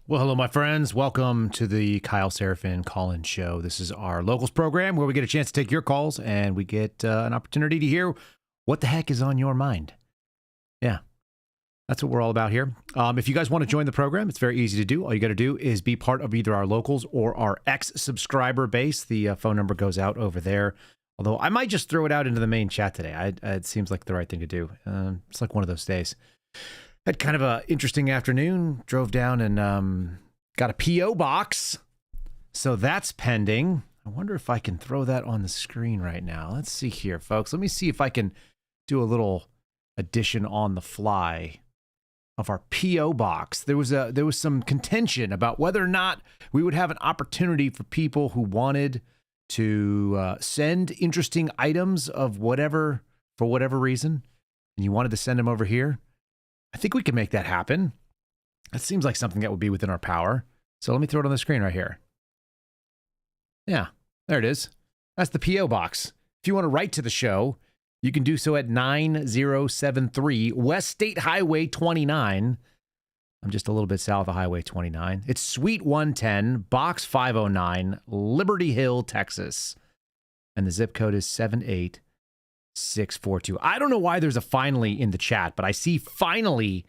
Well, hello, my friends. Welcome to the Kyle Seraphin call-in show. This is our locals program where we get a chance to take your calls and we get an opportunity to hear what the heck is on your mind. Yeah, that's what we're all about here. If you guys want to join the program, it's very easy to do. All you got to do is be part of either our locals or our ex-subscriber base. The phone number goes out over there. Although I might just throw it out into the main chat today. It seems like the right thing to do. It's like one of those days. Had kind of a interesting afternoon. Drove down and got a P.O. box. So that's pending. I wonder if I can throw that on the screen right now. Let's see here, folks. Let me see if I can do a little addition on the fly of our P.O. box. There was some contention about whether or not we would have an opportunity for people who wanted to send interesting items of whatever, for whatever reason, and you wanted to send them over here. I think we can make that happen. That seems like something that would be within our power. So let me throw it on the screen right here. Yeah, there it is. That's the P.O. box. If you want to write to the show, you can do so at 9073 West State Highway 29. I'm just a little bit south of Highway 29. It's Suite 110, Box 509, Liberty Hill, Texas. And the zip code is 78642. I don't know why there's a finally in the chat, but I see finally.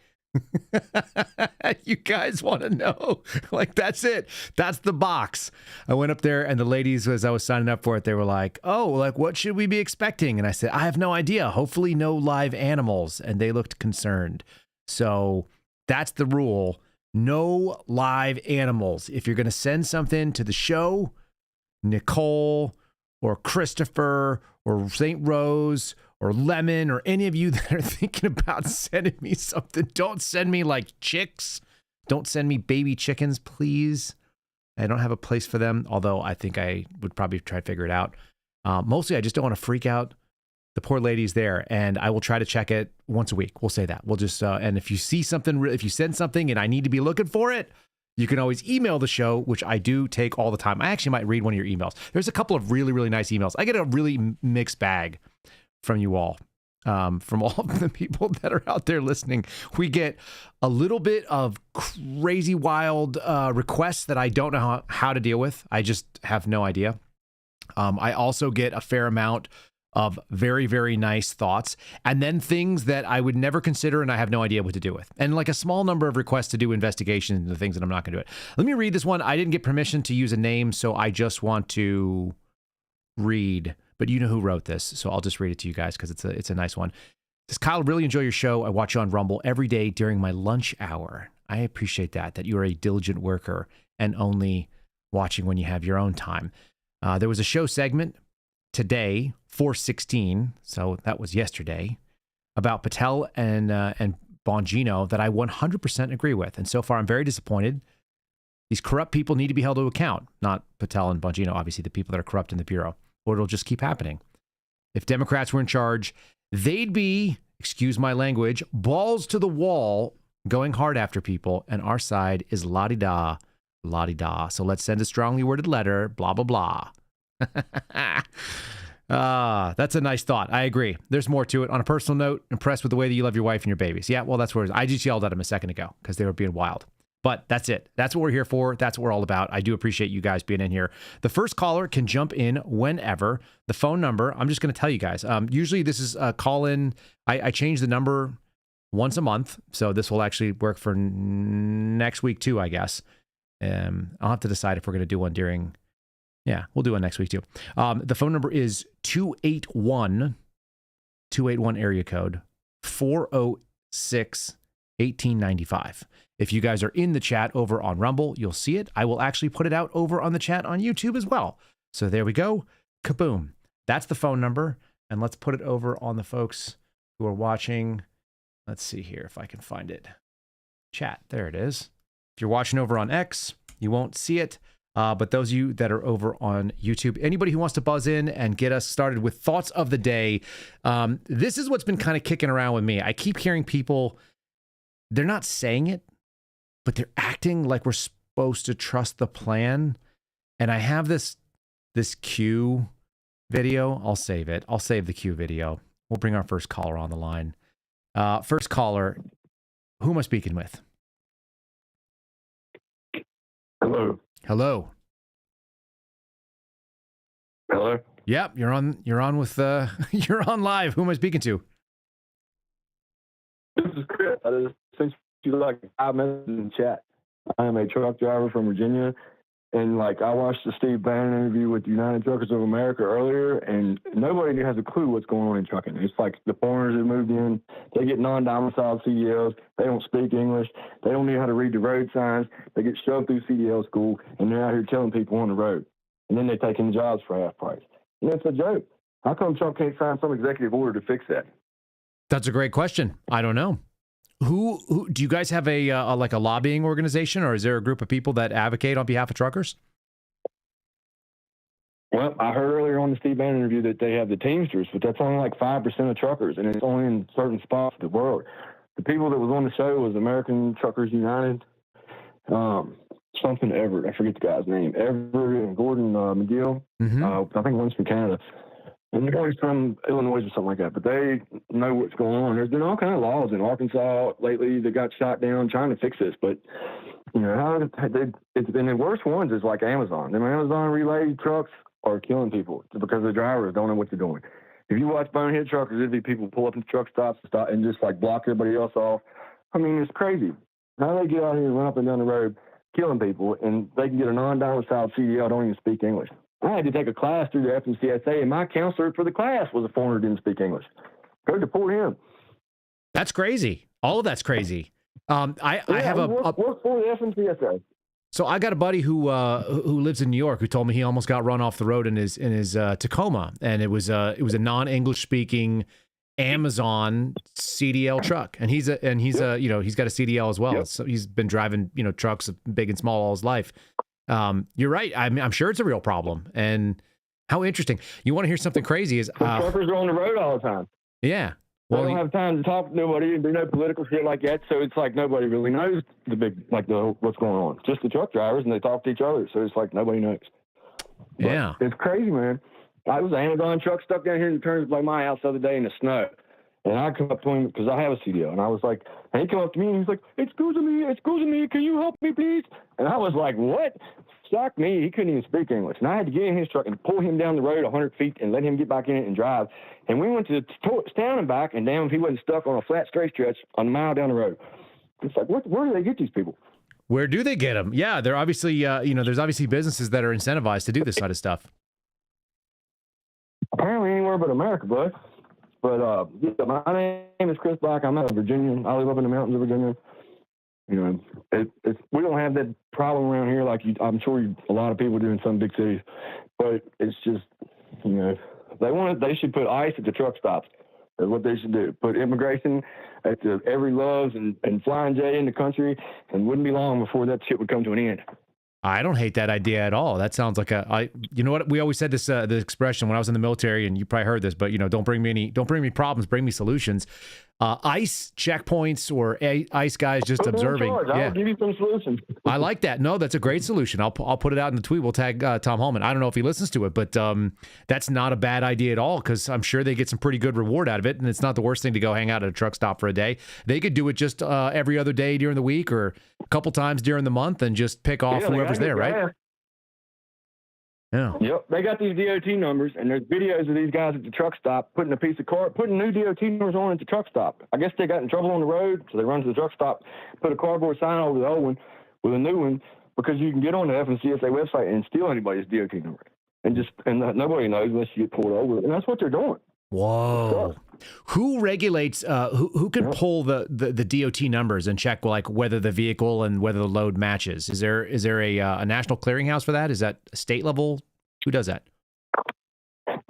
You guys want to know? Like, that's it. That's the box. I went up there and the ladies, as I was signing up for it, they were like, oh, like, what should we be expecting? And I said, I have no idea. Hopefully no live animals. And they looked concerned. So that's the rule. No live animals. If you're going to send something to the show, Nicole or Christopher or St. Rose or Lemon or any of you that are thinking about sending me something, don't send me like chicks. Don't send me baby chickens, please. I don't have a place for them, although I think I would probably try to figure it out. Mostly, I just don't want to freak out the poor ladies there, and I will try to check it once a week. We'll say that. We'll just, and if you see something, if you send something and I need to be looking for it, you can always email the show, which I do take all the time. I actually might read one of your emails. There's a couple of really, really nice emails. I get a really mixed bag from you all, from all of the people that are out there listening. We get a little bit of crazy, wild requests that I don't know how to deal with. I just have no idea. I also get a fair amount of very, very nice thoughts, and then things that I would never consider and I have no idea what to do with. And like a small number of requests to do investigations into things that I'm not going to do it. Let me read this one. I didn't get permission to use a name, so I just want to read, but you know who wrote this, so I'll just read it to you guys because it's a nice one. It says, Kyle, really enjoy your show. I watch you on Rumble every day during my lunch hour. I appreciate that you are a diligent worker and only watching when you have your own time. There was a show segment today, 4/16, so that was yesterday, about Patel and Bongino that I 100% agree with. And so far, I'm very disappointed. These corrupt people need to be held to account. Not Patel and Bongino, obviously the people that are corrupt in the Bureau, or it'll just keep happening. If Democrats were in charge, they'd be, excuse my language, balls to the wall, going hard after people, and our side is la-di-da, la-di-da. So let's send a strongly worded letter, blah, blah, blah. That's a nice thought. I agree. There's more to it. On a personal note, impressed with the way that you love your wife and your babies. Yeah, well, that's where I just yelled at him a second ago because they were being wild. But that's it. That's what we're here for. That's what we're all about. I do appreciate you guys being in here. The first caller can jump in whenever. The phone number, I'm just going to tell you guys. Usually this is a call in. I change the number once a month. So this will actually work for next week too, I guess. I'll have to decide if we're going to do one during... Yeah, we'll do one next week too. The phone number is 281 area code 406-1895. If you guys are in the chat over on Rumble, you'll see it. I will actually put it out over on the chat on YouTube as well. So there we go. Kaboom. That's the phone number. And let's put it over on the folks who are watching. Let's see here if I can find it. Chat. There it is. If you're watching over on X, you won't see it. But those of you that are over on YouTube, anybody who wants to buzz in and get us started with thoughts of the day, this is what's been kind of kicking around with me. I keep hearing people, they're not saying it, but they're acting like we're supposed to trust the plan. And I have this Q video. I'll save it. I'll save the Q video. We'll bring our first caller on the line. First caller, who am I speaking with? Hello. Hello. Hello. Yep, you're on with you're on live. Who am I speaking to? This is Chris. I just sent you like 5 minutes in the chat. I am a truck driver from Virginia, and like I watched the Steve Bannon interview with United Truckers of America earlier, and nobody has a clue what's going on in trucking. It's like the foreigners that moved in, they get non-domiciled CDLs, they don't speak English, they don't know how to read the road signs, they get shoved through CDL school, and they're out here killing people on the road, and then they're taking jobs for half price. And it's a joke. How come Trump can't sign some executive order to fix that? That's a great question. I don't know. Who do you guys have a like a lobbying organization, or is there a group of people that advocate on behalf of truckers? Well, I heard earlier on the Steve Bannon interview that they have the Teamsters, but that's only like 5% of truckers, and it's only in certain spots of the world. The people that was on the show was American Truckers United, something Everett. I forget the guy's name. Everett and Gordon McGill. I think one's from Canada. And they're always from Illinois or something like that, but they know what's going on. There's been all kinds of laws in Arkansas lately that got shot down trying to fix this, but you know it's been the worst ones is like Amazon. Them Amazon relay trucks are killing people because the drivers don't know what they're doing. If you watch Bonehead Truckers, there'd be people pull up in truck stops and just like block everybody else off. I mean, it's crazy. How they get out here and run up and down the road killing people, and they can get a non-domiciled CDL, don't even speak English. I had to take a class through the FMCSA, and my counselor for the class was a foreigner who didn't speak English. Go deport him. That's crazy. All of that's crazy. I have work for the FMCSA. So I got a buddy who lives in New York who told me he almost got run off the road in his Tacoma, and it was a non-English speaking Amazon CDL truck, and he's got a CDL as well. Yep. So he's been driving trucks big and small all his life. You're right. I'm sure it's a real problem. And how interesting. You want to hear something crazy is truckers are on the road all the time. Yeah. Well, they don't have time to talk to nobody and do no political shit like that. So it's like nobody really knows what's going on. Just the truck drivers, and they talk to each other. So it's like nobody knows. But yeah. It's crazy, man. I was an Amazon truck stuck down here in the turns by my house the other day in the snow. And I come up to him because I have a CDL, and I was like, and he came up to me and he's like, excuse me, can you help me, please? And I was like, what? Shocked me. He couldn't even speak English. And I had to get in his truck and pull him down the road 100 feet and let him get back in it and drive. And we went to town and back, and damn if he wasn't stuck on a flat straight stretch a mile down the road. It's like, where do they get these people? Where do they get them? Yeah, they're obviously, there's obviously businesses that are incentivized to do this kind of stuff. Apparently anywhere but America, bud. But yeah, my name is Chris Black. I'm out of Virginia. I live up in the mountains of Virginia. We don't have that problem around here like I'm sure a lot of people do in some big cities. But it's just, they should put ICE at the truck stops. That's what they should do. Put immigration at every Love's and Flying J in the country, and wouldn't be long before that shit would come to an end. I don't hate that idea at all. That sounds like you know what? We always said this, the expression when I was in the military, and you probably heard this, but don't bring me problems, bring me solutions. ICE checkpoints or ICE guys just observing. I'll give you some solutions. I like that. No, that's a great solution. I'll put it out in the tweet. We'll tag Tom Holman. I don't know if he listens to it, but that's not a bad idea at all, because I'm sure they get some pretty good reward out of it, and it's not the worst thing to go hang out at a truck stop for a day. They could do it just every other day during the week or a couple times during the month and just pick off whoever's there, right? Yeah. Yep. They got these DOT numbers, and there's videos of these guys at the truck stop putting new DOT numbers on at the truck stop. I guess they got in trouble on the road, so they run to the truck stop, put a cardboard sign over the old one with a new one, because you can get on the FMCSA website and steal anybody's DOT number, and nobody knows unless you get pulled over, and that's what they're doing. Whoa. Who regulates, who can pull the DOT numbers and check whether the vehicle and whether the load matches? Is there a national clearinghouse for that? Is that state level? Who does that?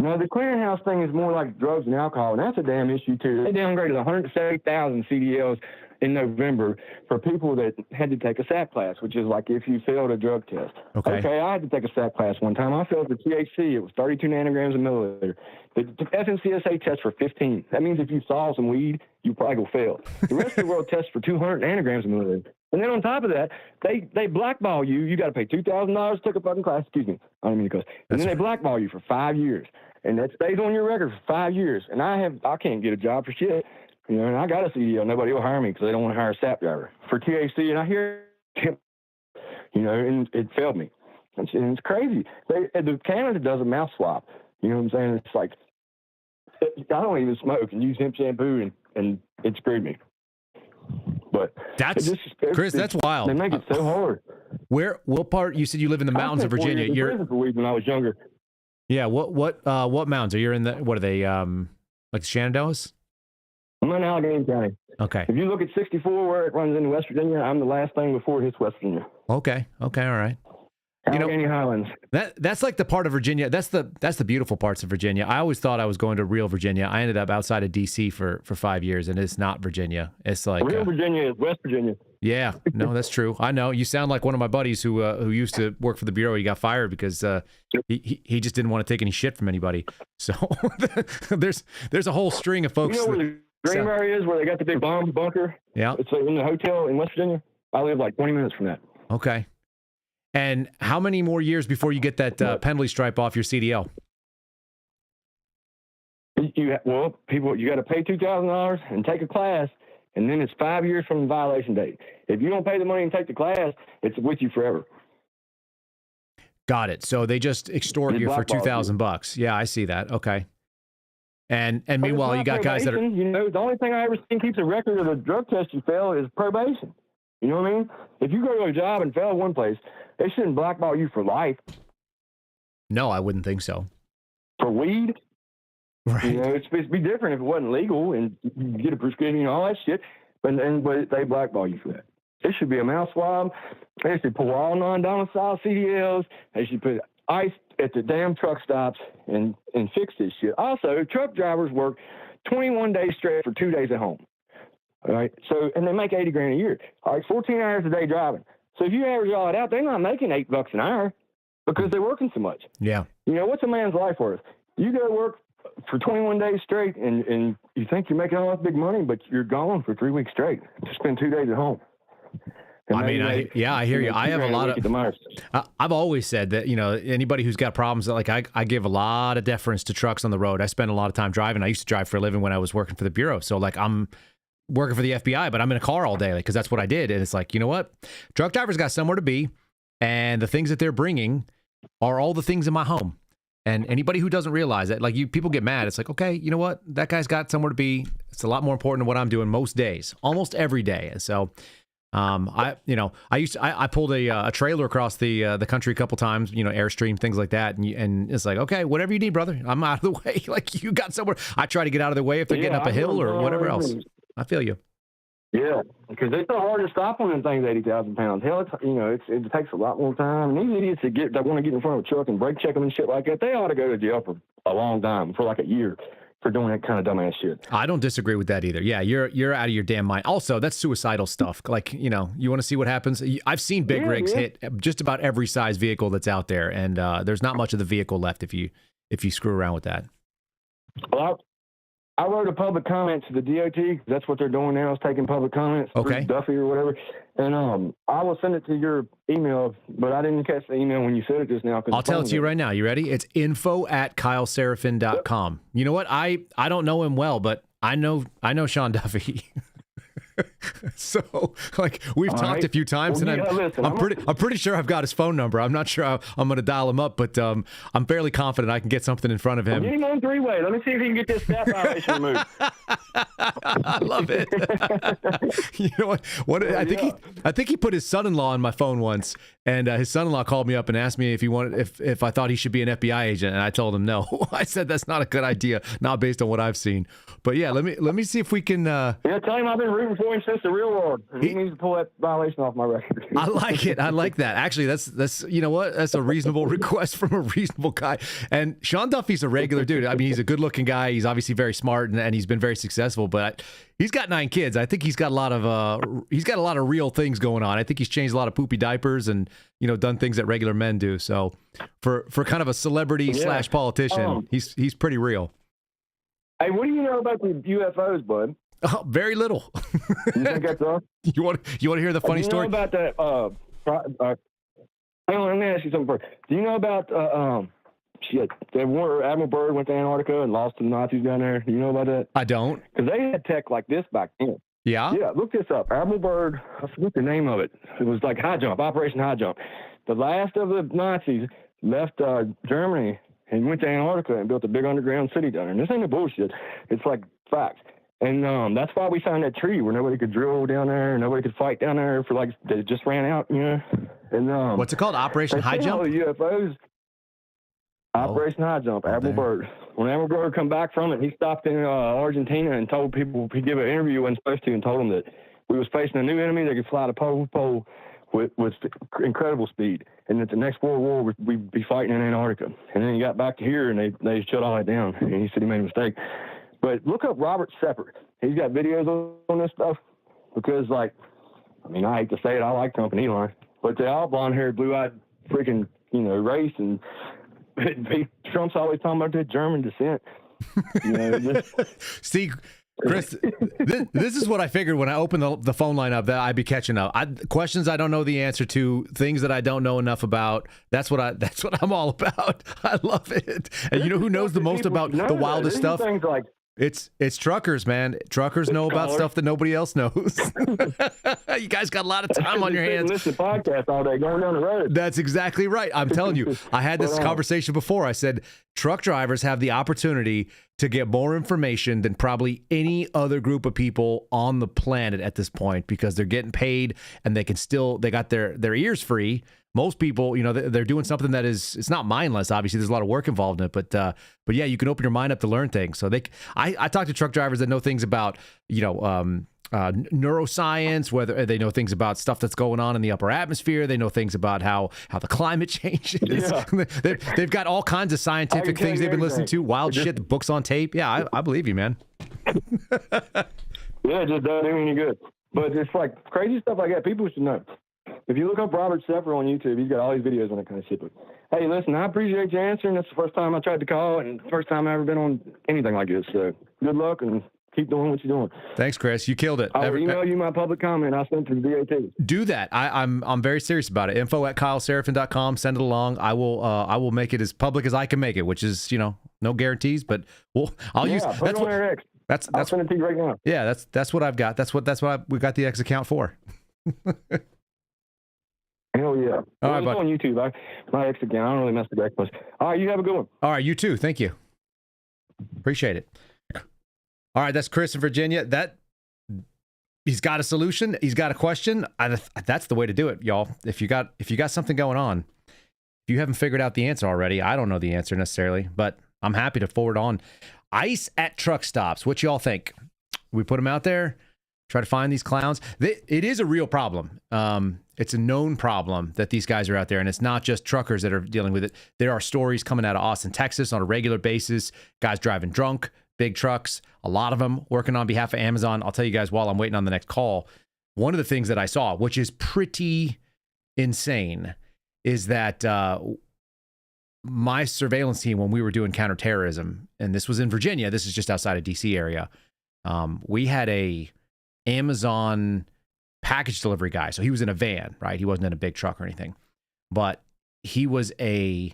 No, the clearinghouse thing is more like drugs and alcohol, and that's a damn issue too. They downgraded 170,000 CDLs in November for people that had to take a SAT class, which is like if you failed a drug test. Okay, I had to take a SAT class one time. I failed for THC. It was 32 nanograms a milliliter. The FMCSA tests for 15. That means if you saw some weed, you probably will fail. The rest of the world tests for 200 nanograms a milliliter. And then on top of that, they blackball you. You got to pay $2,000 to take a fucking class. Excuse me. I don't mean to cuss. And then they blackball you for 5 years. And that stays on your record for 5 years. And I can't get a job for shit. And I got a CDL. Nobody will hire me because they don't want to hire a SAP driver for THC. And I hear and it failed me. And it's crazy. Canada does a mouth swap. You know what I'm saying? It's like, I don't even smoke and use hemp shampoo, and it screwed me. But Chris, that's wild. They make it so hard. What part? You said you live in the mountains of Virginia. You're in prison for weed when I was younger. Yeah. What mountains are you in? What are they? Like the Shenandoahs? I'm in Allegheny County. Okay. If you look at 64 where it runs into West Virginia, I'm the last thing before it hits West Virginia. Okay. All right. Allegheny Highlands. That's like the part of Virginia. That's the beautiful parts of Virginia. I always thought I was going to real Virginia. I ended up outside of D.C. for 5 years, and it's not Virginia. It's like real Virginia is West Virginia. Yeah, no, that's true. I know. You sound like one of my buddies who used to work for the Bureau. He got fired because he just didn't want to take any shit from anybody. So there's a whole string of folks. You know where the Green area is, where they got the big bomb bunker? Yeah. It's in the hotel in West Virginia. I live like 20 minutes from that. Okay. And how many more years before you get that penalty stripe off your CDL? You got to pay $2,000 and take a class, and then it's 5 years from the violation date. If you don't pay the money and take the class, it's with you forever. Got it. So they just extort you for $2,000. Yeah, I see that. Okay. And meanwhile, you got guys that are. The only thing I ever seen keeps a record of a drug test you fail is probation. You know what I mean? If you go to a job and fail one place, they shouldn't blackball you for life. No, I wouldn't think so. For weed? Right. It's supposed to be different if it wasn't legal and you get a prescription and all that shit. But they blackball you for that. It should be a mouth swab. They should pull all non-domicile CDLs. They should put ICE at the damn truck stops and fix this shit. Also, truck drivers work 21 days straight for 2 days at home. All right. So, and they make $80,000 a year. All right. 14 hours a day driving. So if you average all that out, they're not making $8 an hour because they're working so much. Yeah. What's a man's life worth? You go to work for 21 days straight and you think you're making all that big money, but you're gone for 3 weeks straight to spend 2 days at home. I hear you. I have a lot of. I've always said that anybody who's got problems, like I give a lot of deference to trucks on the road. I spend a lot of time driving. I used to drive for a living when I was working for the Bureau. So like I'm working for the FBI, but I'm in a car all day because that's what I did. And it's like, you know what, truck drivers got somewhere to be, and the things that they're bringing are all the things in my home. And anybody who doesn't realize that, like people get mad. It's like, okay, you know what, that guy's got somewhere to be. It's a lot more important than what I'm doing most days, almost every day. And so. I pulled a trailer across the country a couple times, Airstream, things like that. And it's like, okay, whatever you need, brother, I'm out of the way. Like you got somewhere. I try to get out of the way if they're getting up a hill or whatever else. I feel you. Yeah. Because it's so hard to stop on them things, 80,000 pounds. Hell, it takes a lot more time. And these idiots that want to get in front of a truck and brake check them and shit like that, they ought to go to jail for a long time, for like a year. For doing that kind of dumbass shit. I don't disagree with that either. Yeah, you're out of your damn mind. Also, that's suicidal stuff. Like, you want to see what happens. I've seen big rigs hit just about every size vehicle that's out there, and there's not much of the vehicle left if you screw around with that. Well, I wrote a public comment to the DOT. That's what they're doing now, is taking public comments. Okay. Duffy or whatever. And I will send it to your email, but I didn't catch the email when you said it just now. I'll tell it to you right now. You ready? It's info@KyleSerafin.com. Yep. You know what? I don't know him well, but I know Sean Duffy. So, like, we've talked a few times, and I'm pretty sure I've got his phone number. I'm not sure I'm going to dial him up, but I'm fairly confident I can get something in front of him. Get him on three-way. Let me see if he can get this staff violation removed. I love it. You know what? I think he put his son-in-law on my phone once, and his son-in-law called me up and asked me if I thought he should be an FBI agent, and I told him no. I said that's not a good idea, not based on what I've seen. But yeah, let me see if we can. Yeah, tell him I've been rooting for him since the real world. And he needs to pull that violation off my record. I like it. I like that. Actually, that's you know what? That's a reasonable request from a reasonable guy. And Sean Duffy's a regular dude. I mean, he's a good-looking guy. He's obviously very smart, and he's been very successful. But he's got 9 kids. I think he's got a lot of real things going on. I think he's changed a lot of poopy diapers and done things that regular men do. So for kind of a celebrity / politician, he's pretty real. Hey, what do you know about the UFOs, bud? Oh, very little. You think that's all? You want to hear the funny story? Do you know about that? Hang on, let me ask you something first. Do you know about Admiral Byrd went to Antarctica and lost to the Nazis down there? Do you know about that? I don't. Because they had tech like this back then. Yeah? Yeah, look this up. Admiral Byrd, I forget the name of it. It was like High Jump, Operation High Jump. The last of the Nazis left Germany and went to Antarctica and built a big underground city down there. And this ain't no bullshit. It's like facts. And that's why we signed that treaty where nobody could drill down there, nobody could fight down there for like, they just ran out, you know. And what's it called? Operation High Jump? All the UFOs. Operation High Jump, Admiral Byrd. When Admiral Byrd come back from it, he stopped in Argentina and told people, he gave an interview he wasn't supposed to, and told them that we was facing a new enemy that could fly to pole to pole with incredible speed, and that the next World War we'd be fighting in Antarctica. And then he got back to here, and they shut all that down, and he said he made a mistake. But look up Robert Seppert. He's got videos on this stuff because, like, I mean, I hate to say it, I like Trump and Elon, but they all blonde-haired, blue-eyed freaking, you know, race, and Trump's always talking about that German descent. You know, See, Chris, this is what I figured when I opened the phone line up, that I'd be catching up. Questions I don't know the answer to, things that I don't know enough about. That's what I'm all about. I love it. And you know who knows the most about the wildest stuff? Things like, it's truckers, man. Truckers know about stuff that nobody else knows. You guys got a lot of time on your hands. Listen to podcasts all day going down the road. That's exactly right. I'm telling you, I had this conversation before. I said truck drivers have the opportunity to get more information than probably any other group of people on the planet at this point, because they're getting paid and they got their ears free. Most people, you know, they're doing something that it's not mindless. Obviously, there's a lot of work involved in it, but yeah, you can open your mind up to learn things. So I talk to truck drivers that know things about, you know, neuroscience, whether they know things about stuff that's going on in the upper atmosphere. They know things about how the climate changes. Yeah. They've got all kinds of scientific things they've been listening to, wild shit, the books on tape. Yeah, I believe you, man. Yeah, it just doesn't do any good. But it's like crazy stuff like that. People should know. If you look up Robert Seppert on YouTube, he's got all these videos on that kind of shit. But hey, listen, I appreciate you answering. That's the first time I tried to call, and the first time I've ever been on anything like this. So good luck, and keep doing what you're doing. Thanks, Chris. You killed it. I'll email you my public comment. I'll send it to the DOT. Do that. I'm very serious about it. info@kyleserafin.com. Send it along. I will make it as public as I can make it, which is, you know, no guarantees, but I'll use. Put it on there, X. I'll send it to you right now. Yeah, that's what I've got. That's what we got the X account for. Hell yeah. All right, on YouTube. My X again. I don't really mess with X much. All right, you have a good one. All right, you too. Thank you. Appreciate it. All right, that's Chris in Virginia. He's got a solution. He's got a question. That's the way to do it, y'all. If you got something going on, if you haven't figured out the answer already, I don't know the answer necessarily, but I'm happy to forward on. ICE at truck stops. What y'all think? We put them out there. Try to find these clowns. It is a real problem. It's a known problem that these guys are out there, and it's not just truckers that are dealing with it. There are stories coming out of Austin, Texas on a regular basis. Guys driving drunk, big trucks, a lot of them working on behalf of Amazon. I'll tell you guys while I'm waiting on the next call, one of the things that I saw, which is pretty insane, is that my surveillance team, when we were doing counterterrorism, and this was in Virginia, this is just outside of DC area, we had a Amazon package delivery guy. So he was in a van, right? He wasn't in a big truck or anything, but he was a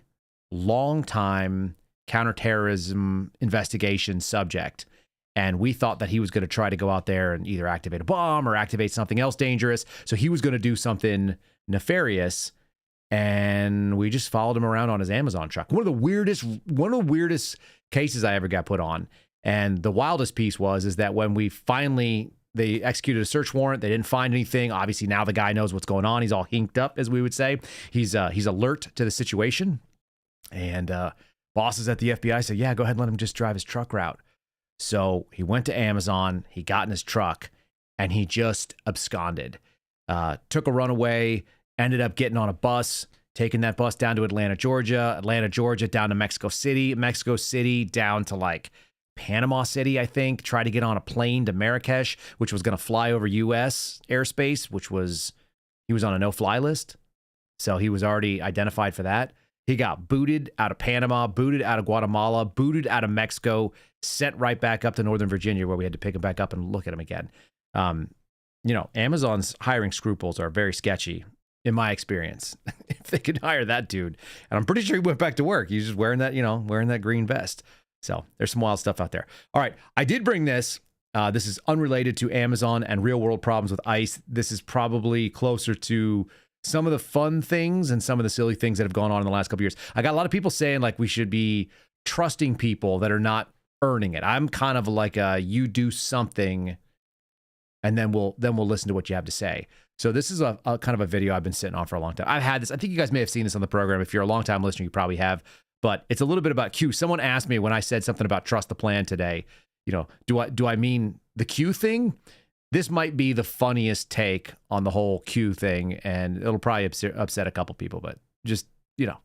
long-time counterterrorism investigation subject. And we thought that he was going to try to go out there and either activate a bomb or activate something else dangerous. So he was going to do something nefarious. And we just followed him around on his Amazon truck. One of the weirdest cases I ever got put on. And the wildest piece is that when they executed a search warrant, they didn't find anything. Obviously, now the guy knows what's going on. He's all hinked up, as we would say. He's alert to the situation. And bosses at the FBI said, yeah, go ahead and let him just drive his truck route. So he went to Amazon, he got in his truck, and he just absconded. Took a runaway, ended up getting on a bus, taking that bus down to Atlanta, Georgia down to Mexico City down to like Panama City, I think. Tried to get on a plane to Marrakesh, which was going to fly over U.S. airspace, he was on a no-fly list. So he was already identified for that. He got booted out of Panama, booted out of Guatemala, booted out of Mexico, sent right back up to Northern Virginia, where we had to pick him back up and look at him again. You know, Amazon's hiring scruples are very sketchy, in my experience. If they could hire that dude, and I'm pretty sure he went back to work. He's just wearing that green vest. So there's some wild stuff out there. All right, I did bring this. This is unrelated to Amazon and real world problems with ICE. This is probably closer to some of the fun things and some of the silly things that have gone on in the last couple of years. I got a lot of people saying like we should be trusting people that are not earning it. I'm kind of like you do something and then we'll listen to what you have to say. So this is a kind of a video I've been sitting on for a long time. I've had this. I think you guys may have seen this on the program. If you're a long time listener, you probably have. But it's a little bit about Q. Someone asked me when I said something about trust the plan today, you know, do I mean the Q thing? This might be the funniest take on the whole Q thing, and it'll probably upset a couple people, but just, you know,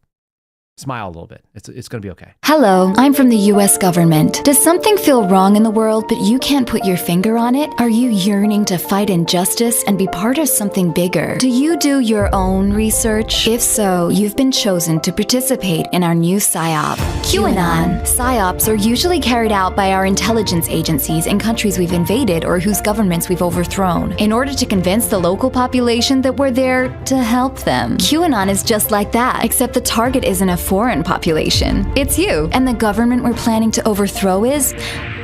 smile a little bit. It's going to be okay. Hello, I'm from the U.S. government. Does something feel wrong in the world, but you can't put your finger on it? Are you yearning to fight injustice and be part of something bigger? Do you do your own research? If so, you've been chosen to participate in our new PSYOP, QAnon. PSYOPs are usually carried out by our intelligence agencies in countries we've invaded or whose governments we've overthrown, in order to convince the local population that we're there to help them. QAnon is just like that, except the target isn't a foreign population. It's you. And the government we're planning to overthrow is...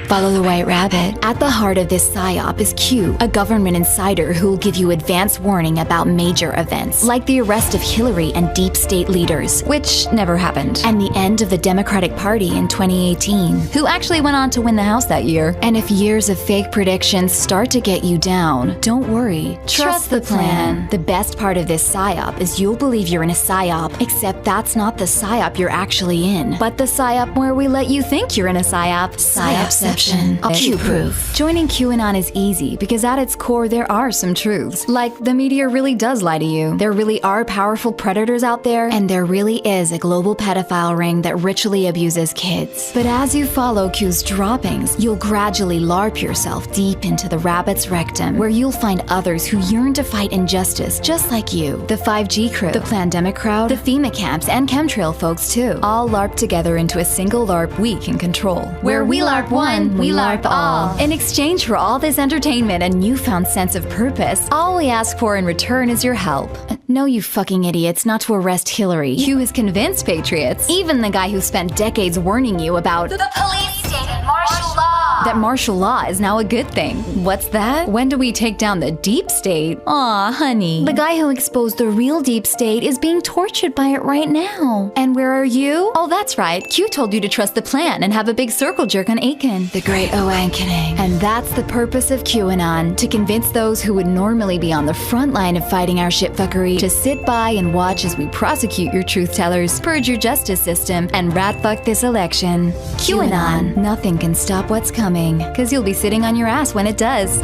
follow the white rabbit. At the heart of this PSYOP is Q, a government insider who will give you advance warning about major events, like the arrest of Hillary and deep state leaders, which never happened, and the end of the Democratic Party in 2018, who actually went on to win the House that year. And if years of fake predictions start to get you down, don't worry. Trust the plan. The best part of this PSYOP is you'll believe you're in a PSYOP, except that's not the PSYOP you're actually in, but the PSYOP where we let you think you're in a PSYOP. PSYOP. Q-proof. Joining QAnon is easy because at its core there are some truths. Like, the media really does lie to you. There really are powerful predators out there, and there really is a global pedophile ring that ritually abuses kids. But as you follow Q's droppings, you'll gradually LARP yourself deep into the rabbit's rectum, where you'll find others who yearn to fight injustice just like you. The 5G crew, the Plandemic crowd, the FEMA camps, and chemtrail folks too. All LARP together into a single LARP we can control. Where we LARP one, we LARP all. In exchange for all this entertainment and newfound sense of purpose, all we ask for in return is your help. No, you fucking idiots, not to arrest Hillary. Q has convinced patriots, even the guy who spent decades warning you about the police state and martial law. That martial law is now a good thing. What's that? When do we take down the deep state? Aw, honey. The guy who exposed the real deep state is being tortured by it right now. And where are you? Oh, that's right. Q told you to trust the plan and have a big circle jerk on Aiken. The Great Awakening. And that's the purpose of QAnon, to convince those who would normally be on the front line of fighting our shitfuckery to sit by and watch as we prosecute your truth tellers, purge your justice system, and rat fuck this election. QAnon. Nothing can stop what's coming, because you'll be sitting on your ass when it does.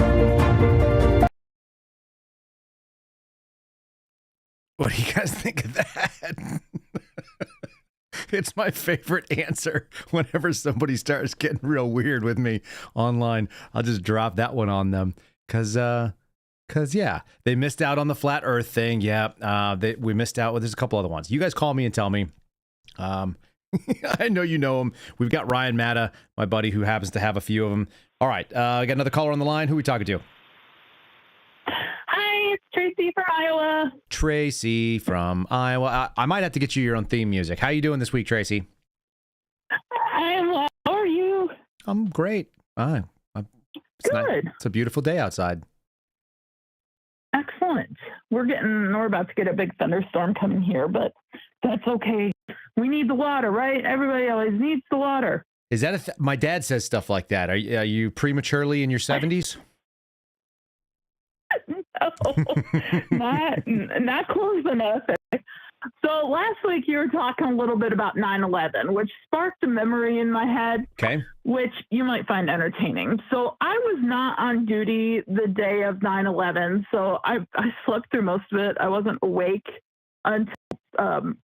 What do you guys think of that? It's my favorite answer whenever somebody starts getting real weird with me online. I'll just drop that one on them because yeah, they missed out on the flat earth thing. Yeah, we missed out. Well, there's a couple other ones. You guys call me and tell me. I know you know him. We've got Ryan Matta, my buddy, who happens to have a few of them. All right, I got another caller on the line. Who are we talking to? Hi, it's Tracy from Iowa. Tracy from Iowa. I might have to get you your own theme music. How you doing this week, Tracy? I'm well. How are you? I'm great. Good. It's a beautiful day outside. Excellent. We're about to get a big thunderstorm coming here, but that's okay. We need the water, right? Everybody always needs the water. Is that my dad says stuff like that? Are you prematurely in your 70s? No, not close enough. So last week you were talking a little bit about 9/11, which sparked a memory in my head, okay, which you might find entertaining. So I was not on duty the day of 9/11, so I slept through most of it. I wasn't awake until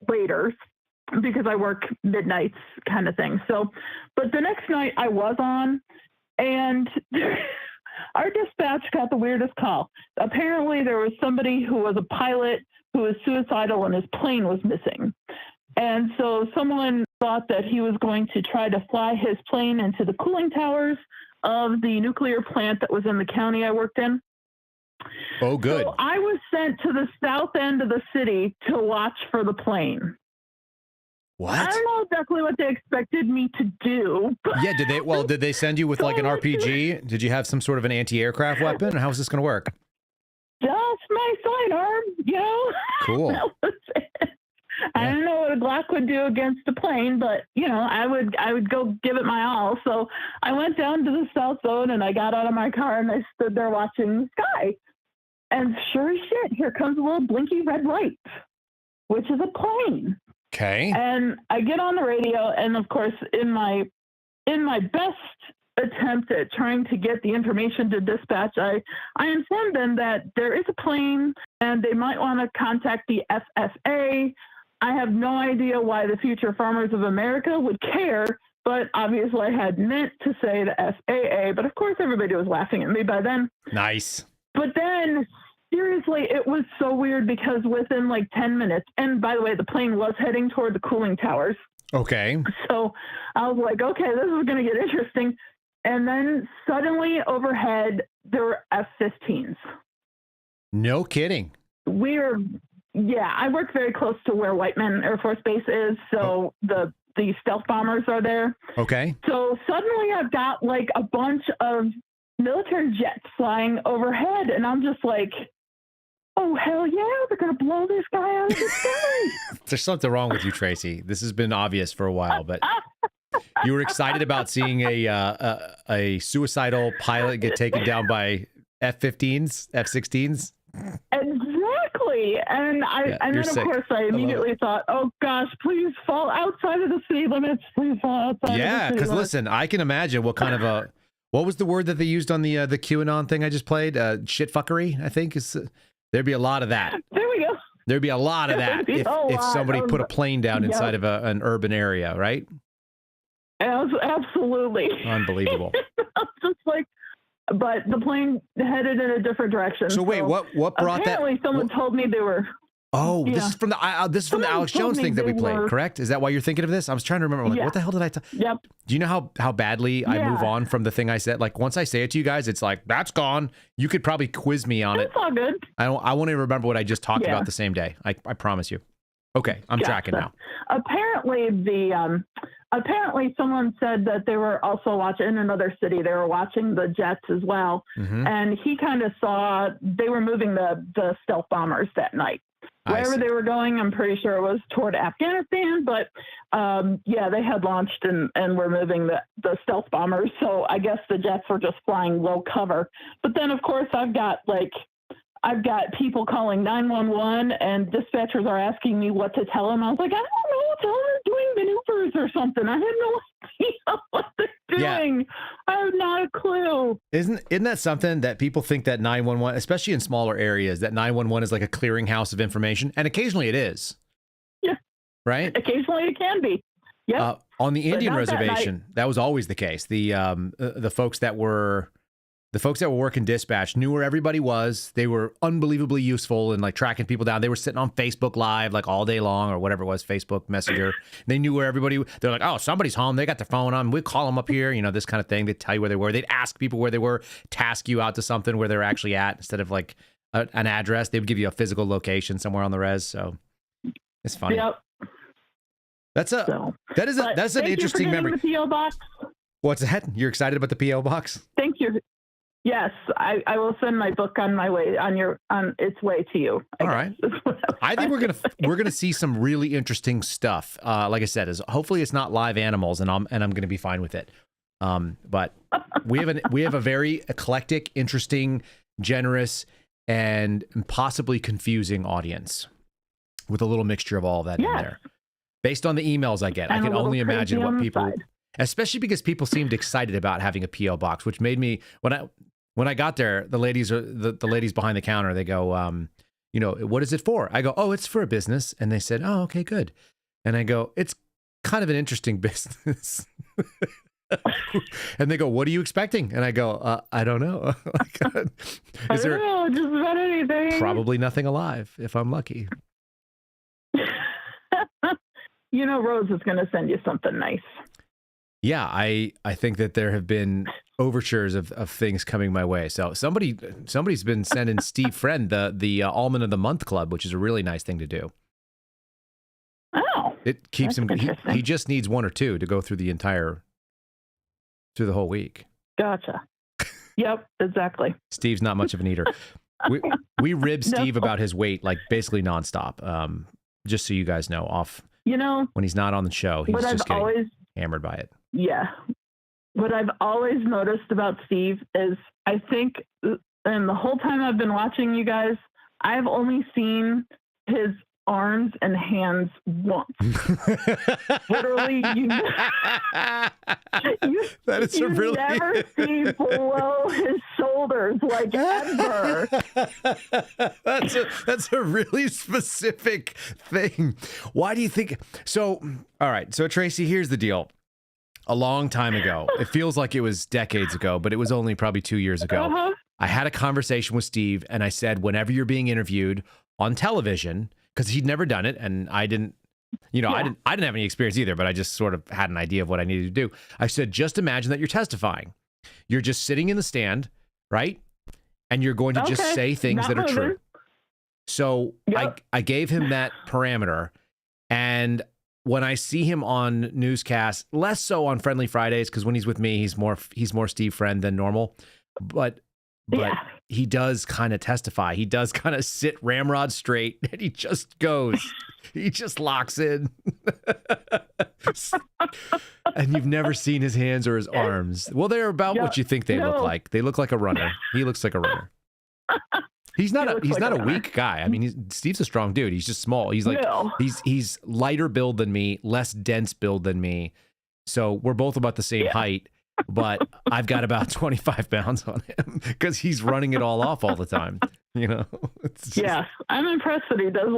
later because I work midnights kind of thing. So, but the next night I was on, and our dispatch got the weirdest call. Apparently there was somebody who was a pilot who was suicidal and his plane was missing. And so someone thought that he was going to try to fly his plane into the cooling towers of the nuclear plant that was in the county I worked in. Oh, good. So I was sent to the south end of the city to watch for the plane. What? I don't know exactly what they expected me to do. But Yeah, did they send you with like an RPG? Did you have some sort of an anti-aircraft weapon? Or how is this going to work? Just my sidearm, you know? Cool. That was it. I don't know what a Glock would do against a plane, but you know, I would go give it my all. So I went down to the South Zone and I got out of my car and I stood there watching the sky. And sure as shit, here comes a little blinky red light, which is a plane. Okay. And I get on the radio, and of course, in my best attempt at trying to get the information to dispatch, I informed them that there is a plane and they might want to contact the FSA. I have no idea why the Future Farmers of America would care, but obviously I had meant to say the FAA, but of course everybody was laughing at me by then. Nice. But then, seriously, it was so weird because within like 10 minutes, and by the way, the plane was heading toward the cooling towers. Okay. So I was like, okay, this is going to get interesting. And then suddenly overhead, there were F-15s. No kidding. I work very close to where Whiteman Air Force Base is. So the stealth bombers are there. Okay. So suddenly I've got like a bunch of military jets flying overhead. And I'm just like, oh, hell yeah, they're going to blow this guy out of the sky. There's something wrong with you, Tracy. This has been obvious for a while, but you were excited about seeing a suicidal pilot get taken down by F-15s, F-16s? Exactly. And then, of course, I immediately thought, oh, gosh, please fall outside of the city limits. Please fall outside of the city limits. Yeah, because listen, I can imagine what kind of what was the word that they used on the QAnon thing I just played? Shitfuckery, I think. There'd be a lot of that. There we go. There'd be a lot of that if somebody put a plane down inside of an urban area, right? Absolutely. Unbelievable. Just like, but the plane headed in a different direction. So wait, what brought that? Apparently, someone told me they were. Oh, this is from the Alex Jones thing that we played, correct? Is that why you're thinking of this? I was trying to remember. I'm like, what the hell did I? Yep. Do you know how badly I move on from the thing I said? Like once I say it to you guys, it's like that's gone. You could probably quiz me on it. It's all good. I won't even remember what I just talked about the same day. I promise you. Okay, I'm tracking now. Apparently someone said that they were also watching in another city. They were watching the jets as well, and he kind of saw they were moving the stealth bombers that night. Wherever they were going, I'm pretty sure it was toward Afghanistan, but they had launched and were moving the stealth bombers. So I guess the jets were just flying low cover. But then, of course, I've got people calling 911 and dispatchers are asking me what to tell them. I was like, I don't know, tell them they're doing maneuvers or something. I had no idea what they're doing. I have not a clue. Isn't that something that people think that 911, especially in smaller areas, that 911 is like a clearinghouse of information? And occasionally it is. Yeah. Right? Occasionally it can be. Yeah. On the Indian reservation, that was always the case. The folks that were working dispatch knew where everybody was. They were unbelievably useful in like tracking people down. They were sitting on Facebook Live like all day long or whatever it was, Facebook Messenger. They knew where everybody. They're like, oh, somebody's home. They got their phone on. We'd call them up here. You know, this kind of thing. They'd tell you where they were. They'd ask people where they were, task you out to something where they're actually at instead of like an address. They would give you a physical location somewhere on the res. So it's funny. Yep. That's an interesting memory. The PO box. What's that? You're excited about the PO box? Thank you. Yes, I will send my book on its way to you. All right. I think we're gonna see some really interesting stuff. Like I said, hopefully it's not live animals, and I'm gonna be fine with it. But we have a very eclectic, interesting, generous, and possibly confusing audience with a little mixture of all of that in there. Based on the emails I get, I can only imagine what people, especially because people seemed excited about having a PO box, which made me when I got there, the ladies behind the counter, they go, what is it for? I go, oh, it's for a business. And they said, oh, okay, good. And I go, it's kind of an interesting business. And they go, what are you expecting? And I go, I don't know. Is there just about anything? Probably nothing alive if I'm lucky. Rose is going to send you something nice. Yeah, I think that there have been overtures of things coming my way. So somebody's been sending Steve Friend the Almond of the Month Club, which is a really nice thing to do. Oh, It keeps That's him. interesting. He just needs one or two to go through the whole week. Gotcha. Yep, exactly. Steve's not much of an eater. We rib Steve about his weight like basically nonstop. Just so you guys know, when he's not on the show, he's just getting hammered by it. Yeah. What I've always noticed about Steve is I think, and the whole time I've been watching you guys, I've only seen his arms and hands once. Literally, that is you never see below his shoulders, like ever. That's a really specific thing. Why do you think so? All right, so Tracy, here's the deal. A long time ago, it feels like it was decades ago, but it was only probably 2 years ago. I had a conversation with Steve, and I said, whenever you're being interviewed on television, because he'd never done it, and I didn't have any experience either, but I just sort of had an idea of what I needed to do. I said, just imagine that you're testifying. You're just sitting in the stand, right? And you're going to just say things that are true. So I gave him that parameter, and when I see him on newscasts, less so on Friendly Fridays, because when he's with me, he's more Steve Friend than normal. But he does kind of testify. He does kind of sit ramrod straight, and he just goes. He just locks in. And you've never seen his hands or his arms. Well, they're about what you think they look like. They look like a runner. He looks like a runner. He's not a weak guy. I mean, Steve's a strong dude. He's just small. He's like he's lighter build than me, less dense build than me. So we're both about the same height, but I've got about 25 pounds on him because he's running it all off all the time. I'm impressed that he does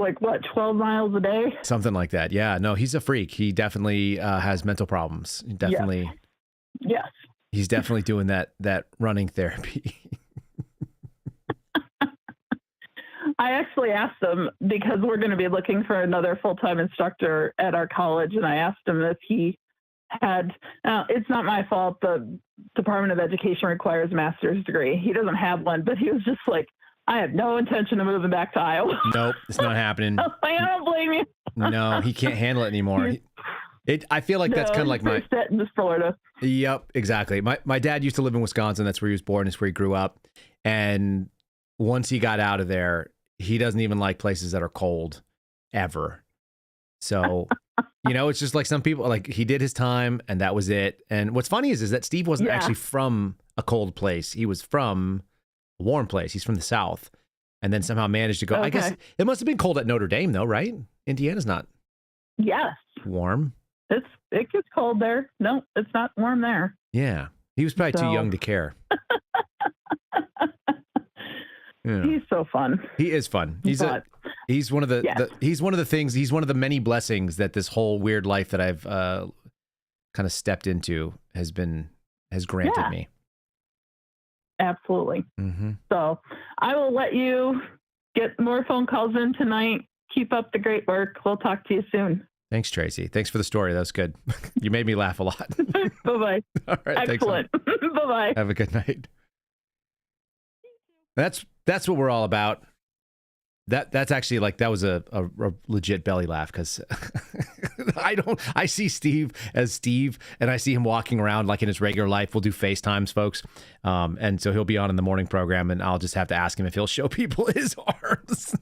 12 miles a day, something like that. Yeah, no, he's a freak. He definitely has mental problems. Definitely. Yes. He's definitely doing that running therapy. I actually asked him, because we're going to be looking for another full-time instructor at our college, and I asked him if he had, it's not my fault, the Department of Education requires a master's degree. He doesn't have one, but he was just like, I have no intention of moving back to Iowa. Nope, it's not happening. I don't blame you. No, he can't handle it anymore. I feel like that's kind of like my... set in Florida. Yep, exactly. My dad used to live in Wisconsin. That's where he was born. That's where he grew up. And once he got out of there, he doesn't even like places that are cold ever. So, it's just like some people, like he did his time and that was it. And what's funny is that Steve wasn't actually from a cold place. He was from a warm place. He's from the South, and then somehow managed to go. Okay. I guess it must have been cold at Notre Dame though, right? Indiana's not warm. It gets cold there. No, it's not warm there. Yeah. He was probably too young to care. Yeah. He's so fun. He is fun. He's one of the he's one of the many blessings that this whole weird life that I've kind of stepped into has granted me. Absolutely. Mm-hmm. So I will let you get more phone calls in tonight. Keep up the great work. We'll talk to you soon. Thanks, Tracy. Thanks for the story. That was good. You made me laugh a lot. Bye-bye. All right. Excellent. Bye-bye. Have a good night. That's what we're all about. That's actually that was a legit belly laugh, because I see Steve as Steve, and I see him walking around like in his regular life. We'll do FaceTimes, folks. And so he'll be on in the morning program, and I'll just have to ask him if he'll show people his arms.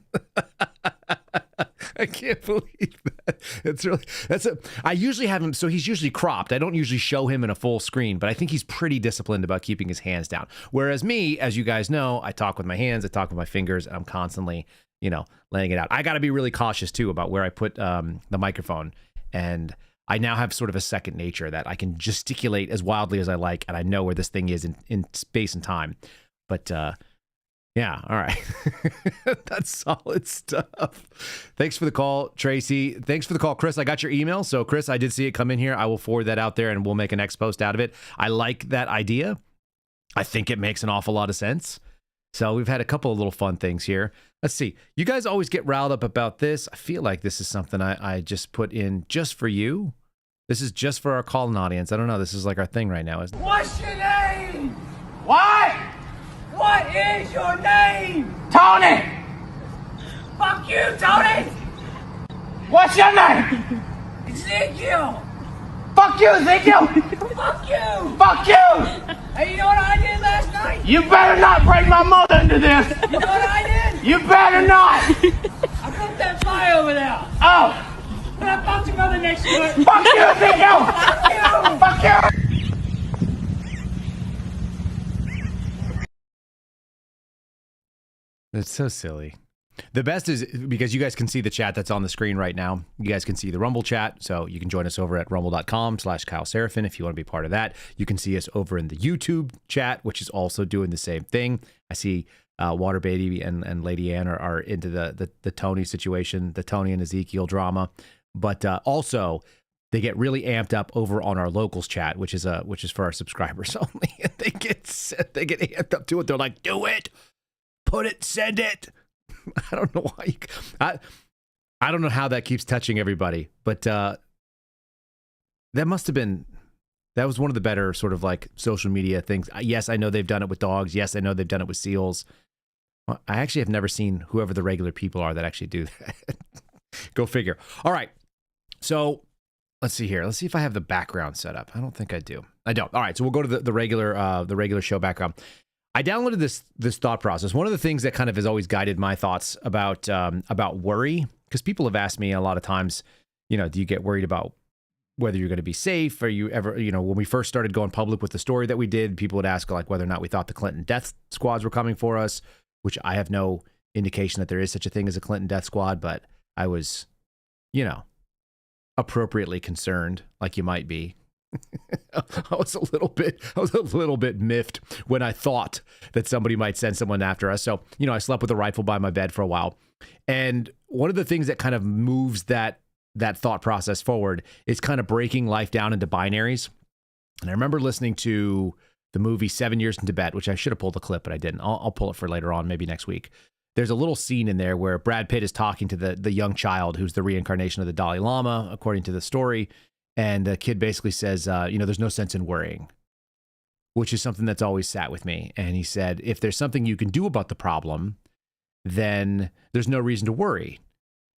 I can't believe that. I usually have him, so he's usually cropped. I don't usually show him in a full screen, but I think he's pretty disciplined about keeping his hands down. Whereas me, as you guys know, I talk with my hands, I talk with my fingers, and I'm constantly, laying it out. I got to be really cautious too about where I put the microphone. And I now have sort of a second nature that I can gesticulate as wildly as I like, and I know where this thing is in space and time. But yeah, all right. That's solid stuff. Thanks for the call, Tracy. Thanks for the call, Chris. I got your email. So, Chris, I did see it come in here. I will forward that out there, and we'll make a next post out of it. I like that idea. I think it makes an awful lot of sense. So we've had a couple of little fun things here. Let's see. You guys always get riled up about this. I feel like this is something I just put in just for you. This is just for our calling audience. I don't know. This is like our thing right now. What's your name? What? What is your name? Tony! Fuck you, Tony! What's your name? Ezekiel! Fuck you, Ezekiel! Fuck you! Fuck you! Hey, you know what I did last night? You better not bring my mother into this! You know what I did? You better not! I broke that fly over there. Oh! And I fucked your mother next to it. Fuck you, Ezekiel! Fuck you! Fuck you! It's so silly. The best is because you guys can see the chat that's on the screen right now. You guys can see the Rumble chat, so you can join us over at rumble.com/Kyle Seraphin if you want to be part of that. You can see us over in the YouTube chat, which is also doing the same thing. I see Water Baby and Lady Ann are into the Tony situation, the Tony and Ezekiel drama. But also, they get really amped up over on our locals chat, which is for our subscribers only. they get amped up to it. They're like, do it, put it, send it. I don't know why. I don't know how that keeps touching everybody, but that was one of the better sort of like social media things. Yes, I know they've done it with dogs. Yes, I know they've done it with seals. I actually have never seen whoever the regular people are that actually do that. Go figure. All right. So let's see here. Let's see if I have the background set up. I don't think I do. I don't. All right. So we'll go to the regular show background. I downloaded this thought process. One of the things that kind of has always guided my thoughts about worry, because people have asked me a lot of times, do you get worried about whether you're going to be safe? Are you ever, when we first started going public with the story that we did, people would ask like whether or not we thought the Clinton death squads were coming for us, which I have no indication that there is such a thing as a Clinton death squad, but I was, appropriately concerned, like you might be. I was a little bit miffed when I thought that somebody might send someone after us. So, I slept with a rifle by my bed for a while. And one of the things that kind of moves that thought process forward is kind of breaking life down into binaries. And I remember listening to the movie 7 Years in Tibet, which I should have pulled the clip, but I didn't. I'll pull it for later on, maybe next week. There's a little scene in there where Brad Pitt is talking to the young child who's the reincarnation of the Dalai Lama, according to the story. And the kid basically says, there's no sense in worrying, which is something that's always sat with me. And he said, if there's something you can do about the problem, then there's no reason to worry.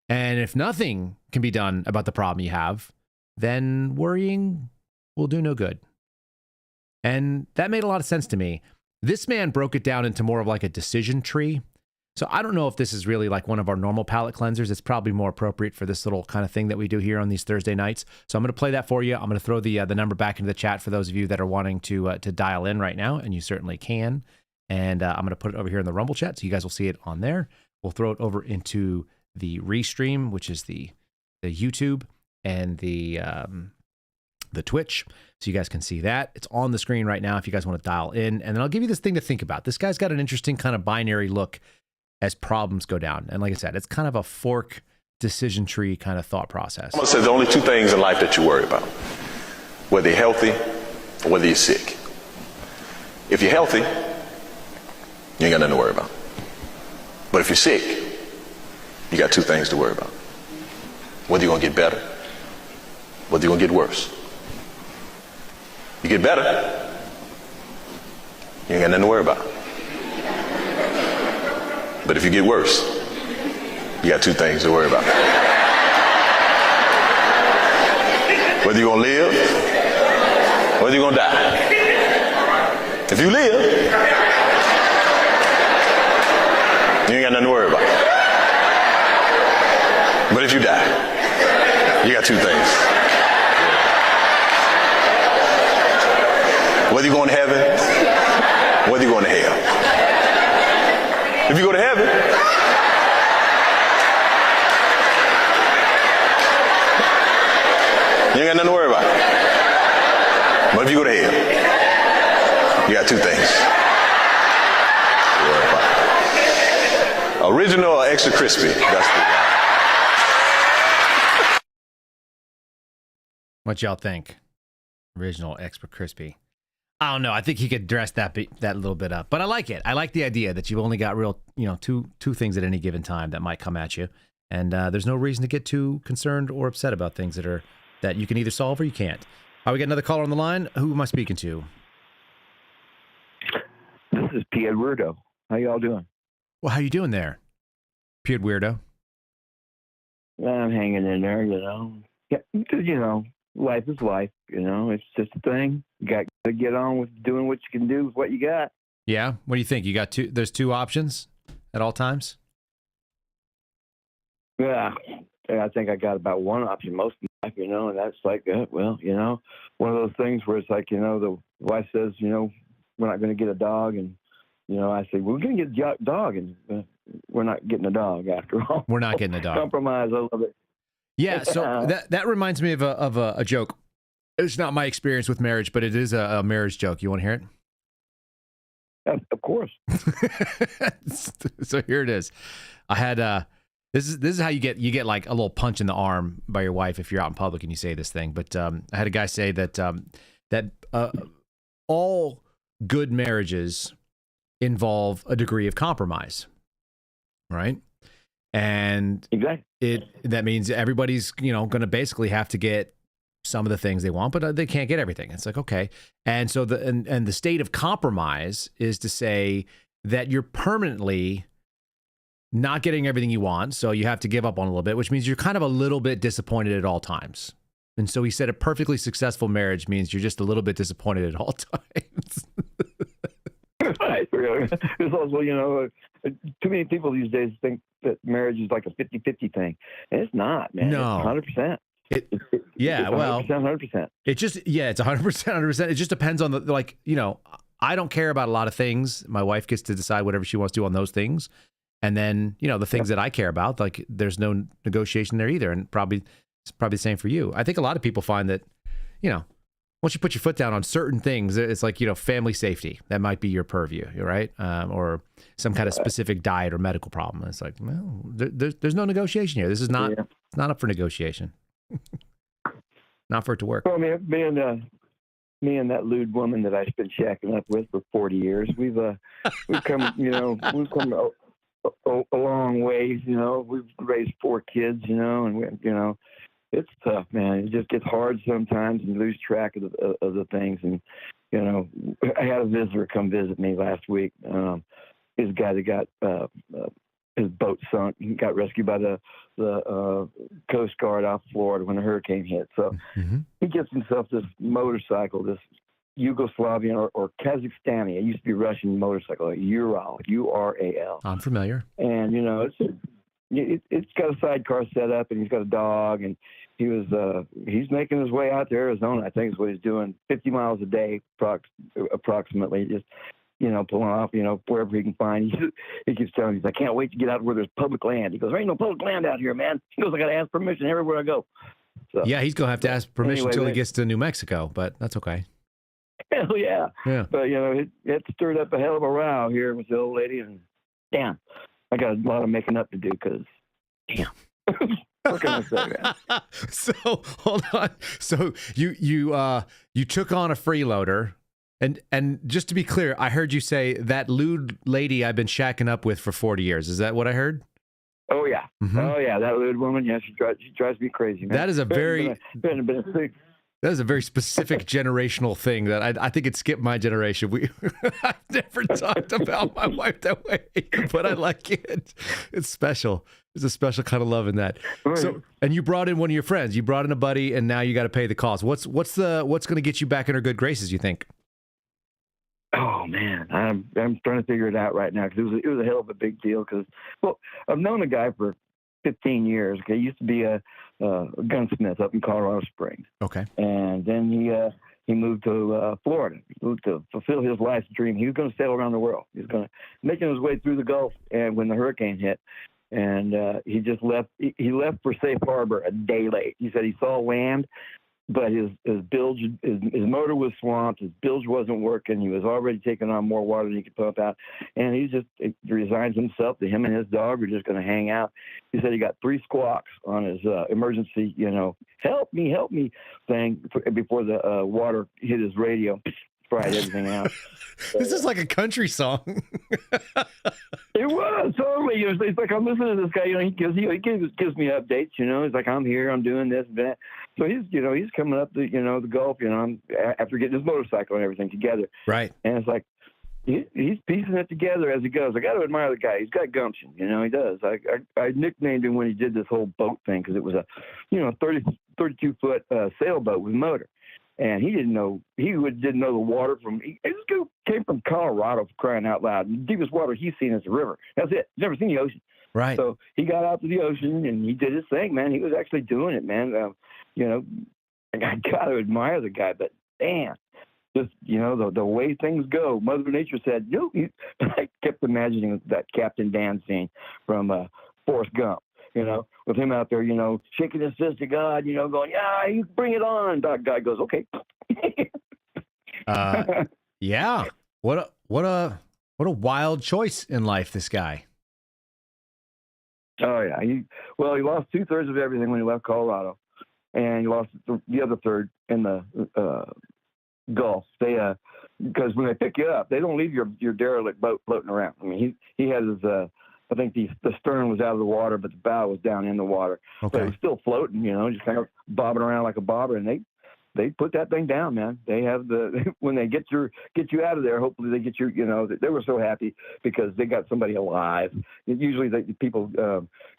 And if nothing can be done about the problem you have, then worrying will do no good. And that made a lot of sense to me. This man broke it down into more of like a decision tree. So I don't know if this is really like one of our normal palate cleansers. It's probably more appropriate for this little kind of thing that we do here on these Thursday nights. So I'm going to play that for you. I'm going to throw the number back into the chat for those of you that are wanting to dial in right now, and you certainly can. And I'm going to put it over here in the Rumble chat, so you guys will see it on there. We'll throw it over into the Restream, which is the YouTube and the Twitch, so you guys can see that. It's on the screen right now if you guys want to dial in. And then I'll give you this thing to think about. This guy's got an interesting kind of binary look as problems go down. And like I said, it's kind of a fork decision tree kind of thought process. I'm going to say there's only two things in life that you worry about, whether you're healthy or whether you're sick. If you're healthy, you ain't got nothing to worry about. But if you're sick, you got two things to worry about. Whether you're going to get better, whether you're going to get worse. You get better, you ain't got nothing to worry about. But if you get worse, you got two things to worry about. Whether you're going to live, or whether you're going to die. If you live, you ain't got nothing to worry about. But if you die, you got two things. Whether you're going to heaven, whether you're going to hell. If you go to heaven, you ain't got nothing to worry about. But if you go to hell, you got two things to worry about. Original or extra crispy? That's the What y'all think? Original, extra crispy. I don't know. I think he could dress that little bit up, but I like it. I like the idea that you've only got real, two things at any given time that might come at you, and there's no reason to get too concerned or upset about things that you can either solve or you can't. All right, we got another caller on the line. Who am I speaking to? This is Pierre Weirdo. How y'all doing? Well, how you doing there, Pierre Weirdo? Well, I'm hanging in there, Yeah, because, life is life. It's just a thing. You got to get on with doing what you can do with what you got. Yeah. What do you think? You got there's two options at all times? Yeah, I think I got about one option most of my life, and that's like, one of those things where it's like, the wife says, we're not going to get a dog. And, I say, we're going to get a dog. And we're not getting a dog after all. We're not getting a dog. Compromise a little bit. Yeah. So that reminds me of a joke. It's not my experience with marriage, but it is a marriage joke. You want to hear it? Of course. So here it is. I had this is how you get like a little punch in the arm by your wife if you're out in public and you say this thing. But I had a guy say that all good marriages involve a degree of compromise, right? And exactly. That means everybody's going to basically have to get some of the things they want, but they can't get everything. It's like, okay. And so the state of compromise is to say that you're permanently not getting everything you want. So you have to give up on a little bit, which means you're kind of a little bit disappointed at all times. And so he said a perfectly successful marriage means you're just a little bit disappointed at all times. Right. There's also, too many people these days think that marriage is like a 50-50 thing. And it's not, man. No. It's 100%. It's 100%. It just, it's 100%, 100%. It just depends on I don't care about a lot of things. My wife gets to decide whatever she wants to do on those things. And then, the things that I care about, like there's no negotiation there either. And it's probably the same for you. I think a lot of people find that, once you put your foot down on certain things, it's like, family safety. That might be your purview, right? Or some kind of specific diet or medical problem. It's like, well, there's no negotiation here. This is not, it's not up for negotiation. Not for it to work. Well, me and that lewd woman that I've been shacking up with for 40 years, we've come, we've come a long ways. We've raised 4 kids, and it's tough, man. It just gets hard sometimes and lose track of the things. And I had a visitor come visit me last week. He's a guy that got his boat sunk. He got rescued by the Coast Guard off Florida when the hurricane hit. So he gets himself this motorcycle, this Yugoslavian or Kazakhstani. It used to be Russian motorcycle, a Ural, U-R-A-L. I'm familiar. And, it's got a sidecar set up, and he's got a dog, and he's making his way out to Arizona, I think is what he's doing, 50 miles a day approximately, just pulling off, wherever he can find. He keeps telling me, I can't wait to get out where there's public land. He goes, there ain't no public land out here, man. He goes, I got to ask permission everywhere I go. So, yeah, he's going to have to ask permission until he gets to New Mexico, but that's okay. Hell yeah. Yeah. But, it stirred up a hell of a row here with the old lady, and damn, I got a lot of making up to do because, damn. What can I say, man? So, hold on. So, you took on a freeloader. And just to be clear, I heard you say that lewd lady I've been shacking up with for 40 years. Is that what I heard? Oh, yeah. Mm-hmm. Oh, yeah. That lewd woman, yeah, she drives me crazy, man. That is a very specific generational thing that I think it skipped my generation. I've never talked about my wife that way, but I like it. It's special. There's a special kind of love in that. Right. So, and you brought in one of your friends. You brought in a buddy, and now you got to pay the cost. What's going to get you back in her good graces, you think? Oh man, I'm trying to figure it out right now because it was a hell of a big deal. Because I've known a guy for 15 years. Okay, he used to be a gunsmith up in Colorado Springs. Okay, and then he moved to Florida. He moved to fulfill his life's dream. He was going to sail around the world. He was going to making his way through the Gulf, and when the hurricane hit, and he just left. He left for safe harbor a day late. He said he saw land. But his bilge, his motor was swamped. His bilge wasn't working. He was already taking on more water than he could pump out. And he resigns himself to him and his dog are just going to hang out. He said he got 3 squawks on his emergency, help me thing before the water hit his radio, fried everything out. This is like a country song. It was totally. It's like I'm listening to this guy. He gives me updates. He's like, I'm here, I'm doing this and that. So he's coming up the the Gulf. After getting his motorcycle and everything together. Right. And it's like he's piecing it together as he goes. I got to admire the guy. He's got gumption. He does. I nicknamed him when he did this whole boat thing because it was a 30 32-foot sailboat with motor. And he didn't know the water from. This guy came from Colorado, for crying out loud. The deepest water he's seen is the river. That's it. He's never seen the ocean. Right. So he got out to the ocean and he did his thing, man. He was actually doing it, man. You know, I got to admire the guy, but damn, just the way things go. Mother Nature said, no. I kept imagining that Captain Dan scene from Forrest Gump. You know, with him out there, shaking his fist to God, going, yeah, you bring it on. That guy goes, okay. Yeah. What a wild choice in life, this guy. Oh yeah. He lost 2/3 of everything when he left Colorado, and he lost the other third in the Gulf. They because when they pick you up, they don't leave your derelict boat floating around. I mean, he had his I think the stern was out of the water, but the bow was down in the water. Okay. So it was still floating, just kind of bobbing around like a bobber. And they put that thing down, man. They have when they get you out of there, hopefully they get you, they were so happy because they got somebody alive. Usually people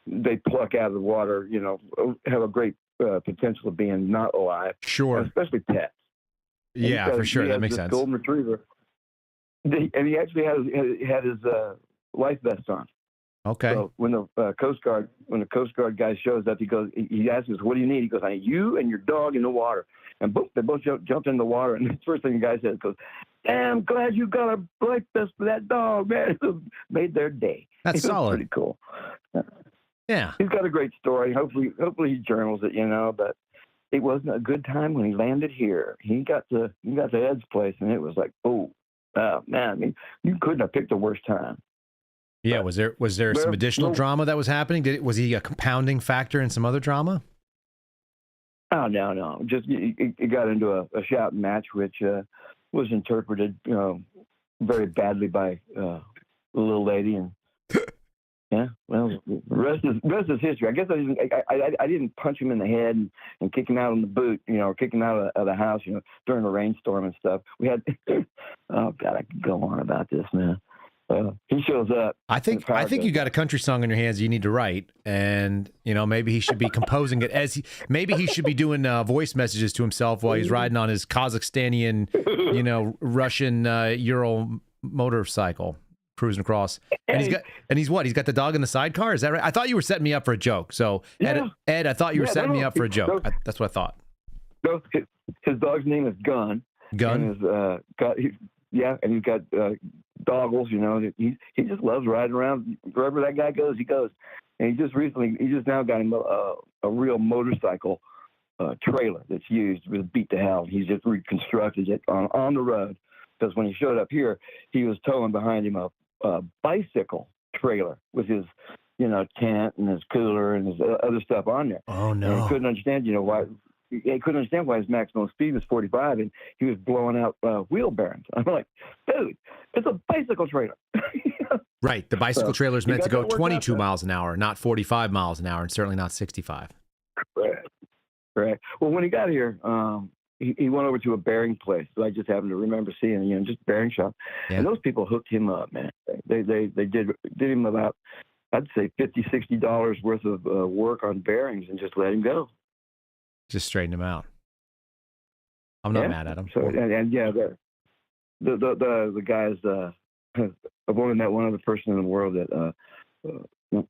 they pluck out of the water, have a great potential of being not alive. Sure. Especially pets. Yeah, for sure. That makes sense. Golden retriever. And he actually had his life vest on. Okay. So when the Coast Guard guy shows up, he asks us, "What do you need?" He goes, "I need you and your dog in the water." And boom, they both jumped in the water. And the first thing the guy says goes, "Damn, glad you got a life vest for that dog, man." It made their day. That's solid. Pretty cool. Yeah. He's got a great story. Hopefully he journals it, but it wasn't a good time when he landed here. He got to Ed's place, and it was like, oh man, I mean, you couldn't have picked a worse time. Yeah, was there some additional drama that was happening? Was he a compounding factor in some other drama? Oh no! Just it got into a shouting match, which was interpreted, very badly by the little lady, and yeah. Well, the rest is history. I guess I didn't punch him in the head and kick him out on the boot, or kick him out of the house, during a rainstorm and stuff. We had. Oh God, I could go on about this, man. He shows up. I think you got a country song in your hands you need to write, and maybe he should be composing it maybe he should be doing voice messages to himself while he's riding on his Kazakhstanian, Russian Ural motorcycle cruising across. And he's got the dog in the sidecar. Is that right? I thought you were setting me up for a joke. So yeah. Ed, I thought you were setting me up for a joke. That's what I thought. No, his dog's name is Gun. Gun. And and he's got doggles. He just loves riding around wherever that guy goes. He goes, and he just now got him a real motorcycle trailer that's used with beat to hell. He's just reconstructed it on the road, because when he showed up here, he was towing behind him a bicycle trailer with his tent and his cooler and his other stuff on there. Oh no! And he couldn't understand why. He couldn't understand why his maximum speed was 45, and he was blowing out wheel bearings. I'm like, dude, it's a bicycle trailer. Right. The bicycle trailer is meant to go 22 miles an hour, not 45 miles an hour, and certainly not 65. Right. Well, when he got here, he went over to a bearing place that I just happened to remember seeing, just bearing shop. Yeah. And those people hooked him up, man. They did him about, I'd say $50, $60 worth of work on bearings and just let him go. Just straighten him out. I'm not mad at him. So the guys. I've only met one other person in the world that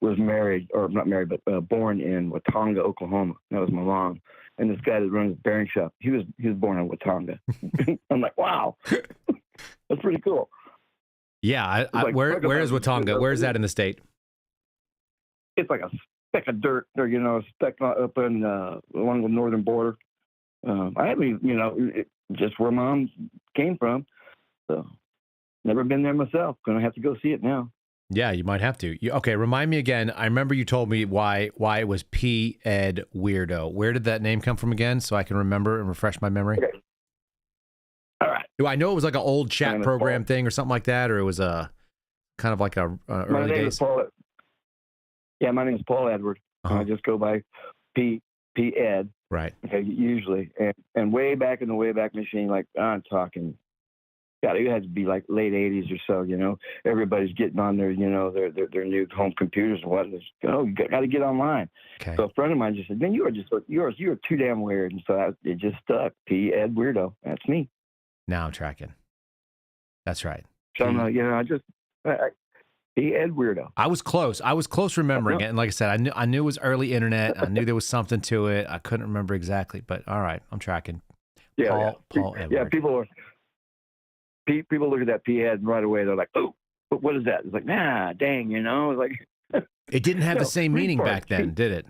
was married, or not married, but born in Watonga, Oklahoma. That was my mom. And this guy that runs a bearing shop, he was born in Watonga. I'm like, wow, that's pretty cool. Yeah, where is Watonga? Where is that in the state? It's like a speck of dirt, or a speck up in along the northern border. I haven't, just where Mom came from. So, never been there myself. Gonna have to go see it now. Yeah, you might have to. Okay, remind me again. I remember you told me why it was P. Ed Weirdo. Where did that name come from again, so I can remember and refresh my memory? Okay. All right. Do I know it was like an old chat program thing or something like that, or it was a kind of like a early days? Yeah, my name is Paul Edward. Uh-huh. I just go by P. Ed. Right. Okay, usually. And way back in the Wayback Machine, like I'm talking God, it had to be like late 80s or so, you know. Everybody's getting on their, you know, their new home computers and whatnot. Oh, you got to get online. Okay. So a friend of mine just said, man, you're too damn weird. And so it just stuck. P. Ed Weirdo. That's me. Now I'm tracking. That's right. So I'm like, you know, P. Ed Weirdo. I was close. I was close remembering it. And like I said, I knew it was early internet. I knew there was something to it. I couldn't remember exactly, but all right, I'm tracking. Yeah, Paul Edward. Yeah, people look at that P. Ed and right away they're like, oh, what is that? It's like, nah, dang, you know, it's like It didn't have the same meaning back then, did it?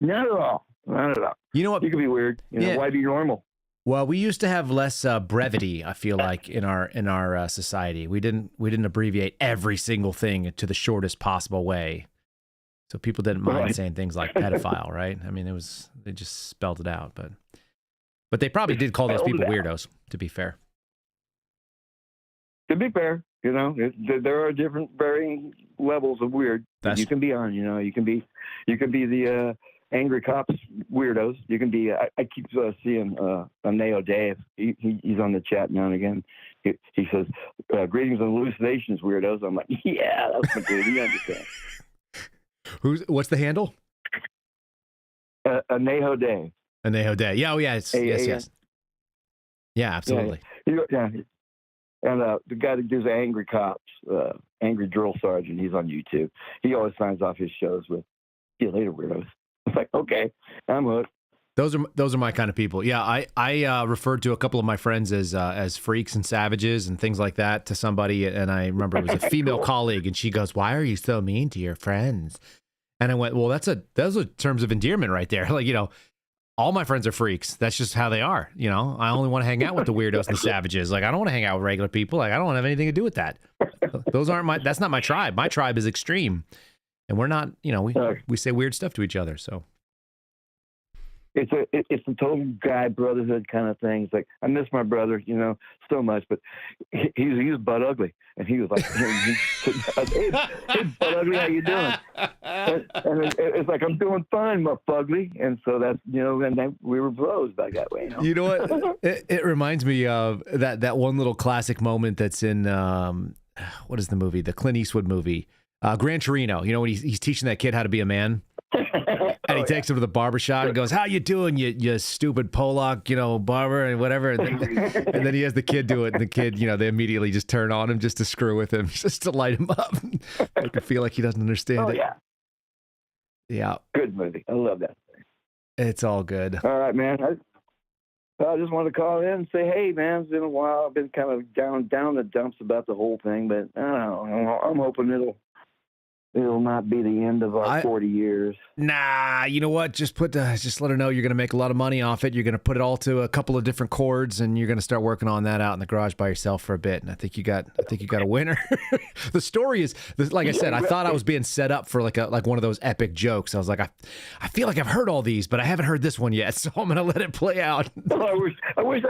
Not at all. Not at all. You know what? You can be weird. You know, why be normal? Well, we used to have less brevity, I feel like, in our society. We didn't abbreviate every single thing to the shortest possible way. So people didn't mind saying things like pedophile, right? I mean, they just spelled it out, but they probably did call those people weirdos, to be fair. To be fair, you know, there are different varying levels of weird that you can be on. You know, you can be the angry cops weirdos. You can be. I keep seeing Neo Dave. He's on the chat now and again. He says, "Greetings and hallucinations, weirdos." I'm like, yeah, that's my dude. You understand? What's the handle? Neo Dave. Anejo Day. Yeah, oh yeah, yes. Yeah, absolutely. Yeah. And the guy that does Angry Cops, Angry Drill Sergeant, he's on YouTube. He always signs off his shows with, "See you later, weirdos." It's like, okay, I'm hooked. Those are my kind of people. Yeah, I referred to a couple of my friends as freaks and savages and things like that to somebody, and I remember it was a female colleague, and she goes, "Why are you so mean to your friends?" And I went, "Well, those are terms of endearment right there. Like, you know, all my friends are freaks. That's just how they are. You know, I only want to hang out with the weirdos and the savages. Like, I don't want to hang out with regular people. Like, I don't have anything to do with that. That's not my tribe. My tribe is extreme, and we're not. You know, we say weird stuff to each other. So it's a total guy brotherhood kind of thing. It's like, I miss my brother, you know, so much, but he's butt ugly, and he was like, hey, butt ugly, how you doing? And it's like, I'm doing fine, my fugly. And so that's, you know, and then we were bros back that way. You know what? It reminds me of that one little classic moment that's in what is the movie? The Clint Eastwood movie, Gran Torino. You know, when he's teaching that kid how to be a man. And he takes him to the barbershop and goes, "How you doing, you stupid Polak, you know, barber," and whatever. And then he has the kid do it, and the kid, you know, they immediately just turn on him just to screw with him, just to light him up. Make him feel like he doesn't understand it. Yeah. Yeah. Good movie. I love that. It's all good. All right, man. I just wanted to call in and say, hey, man, it's been a while. I've been kind of down the dumps about the whole thing, but I don't know. I'm hoping it'll not be the end of our 40 years. Nah, you know what? Just let her know you're going to make a lot of money off it. You're going to put it all to a couple of different chords, and you're going to start working on that out in the garage by yourself for a bit. And I think you got a winner. The story is, like I said, I thought I was being set up for like one of those epic jokes. I was like, I feel like I've heard all these, but I haven't heard this one yet, so I'm going to let it play out. Well, I wish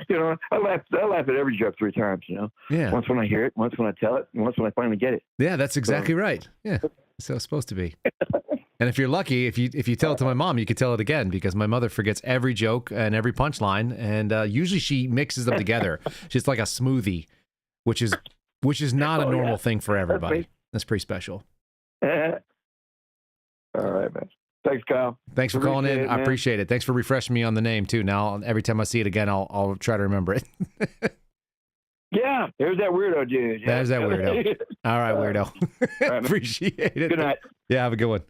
you know, I laugh at every joke 3 times, you know. Yeah. Once when I hear it, once when I tell it, and once when I finally get it. Yeah, that's exactly right. Yeah. So it's supposed to be. And if you're lucky, if you tell it to my mom, you could tell it again, because my mother forgets every joke and every punchline, and usually she mixes them together. She's like a smoothie, which is not a normal thing for everybody. That's pretty special. All right, man. Thanks, Kyle. Thanks for calling in. I appreciate it. Thanks for refreshing me on the name too. Now every time I see it again, I'll try to remember it. Yeah, there's that weirdo dude. Yeah. There's that weirdo. All right, weirdo. All right, appreciate it. Good night. Yeah, have a good one.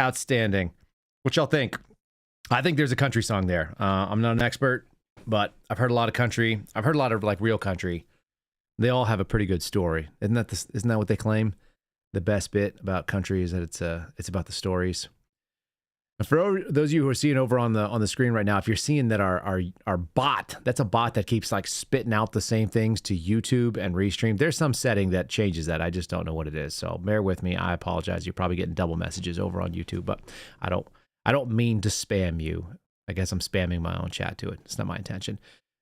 Outstanding. What y'all think? I think there's a country song there. I'm not an expert, but I've heard a lot of country. I've heard a lot of like real country. They all have a pretty good story. Isn't that what they claim? The best bit about country is that it's about the stories. For those of you who are seeing over on the screen right now, if you're seeing that our bot, that's a bot that keeps like spitting out the same things to YouTube and Restream. There's some setting that changes that. I just don't know what it is. So bear with me. I apologize. You're probably getting double messages over on YouTube, but I don't mean to spam you. I guess I'm spamming my own chat to it. It's not my intention.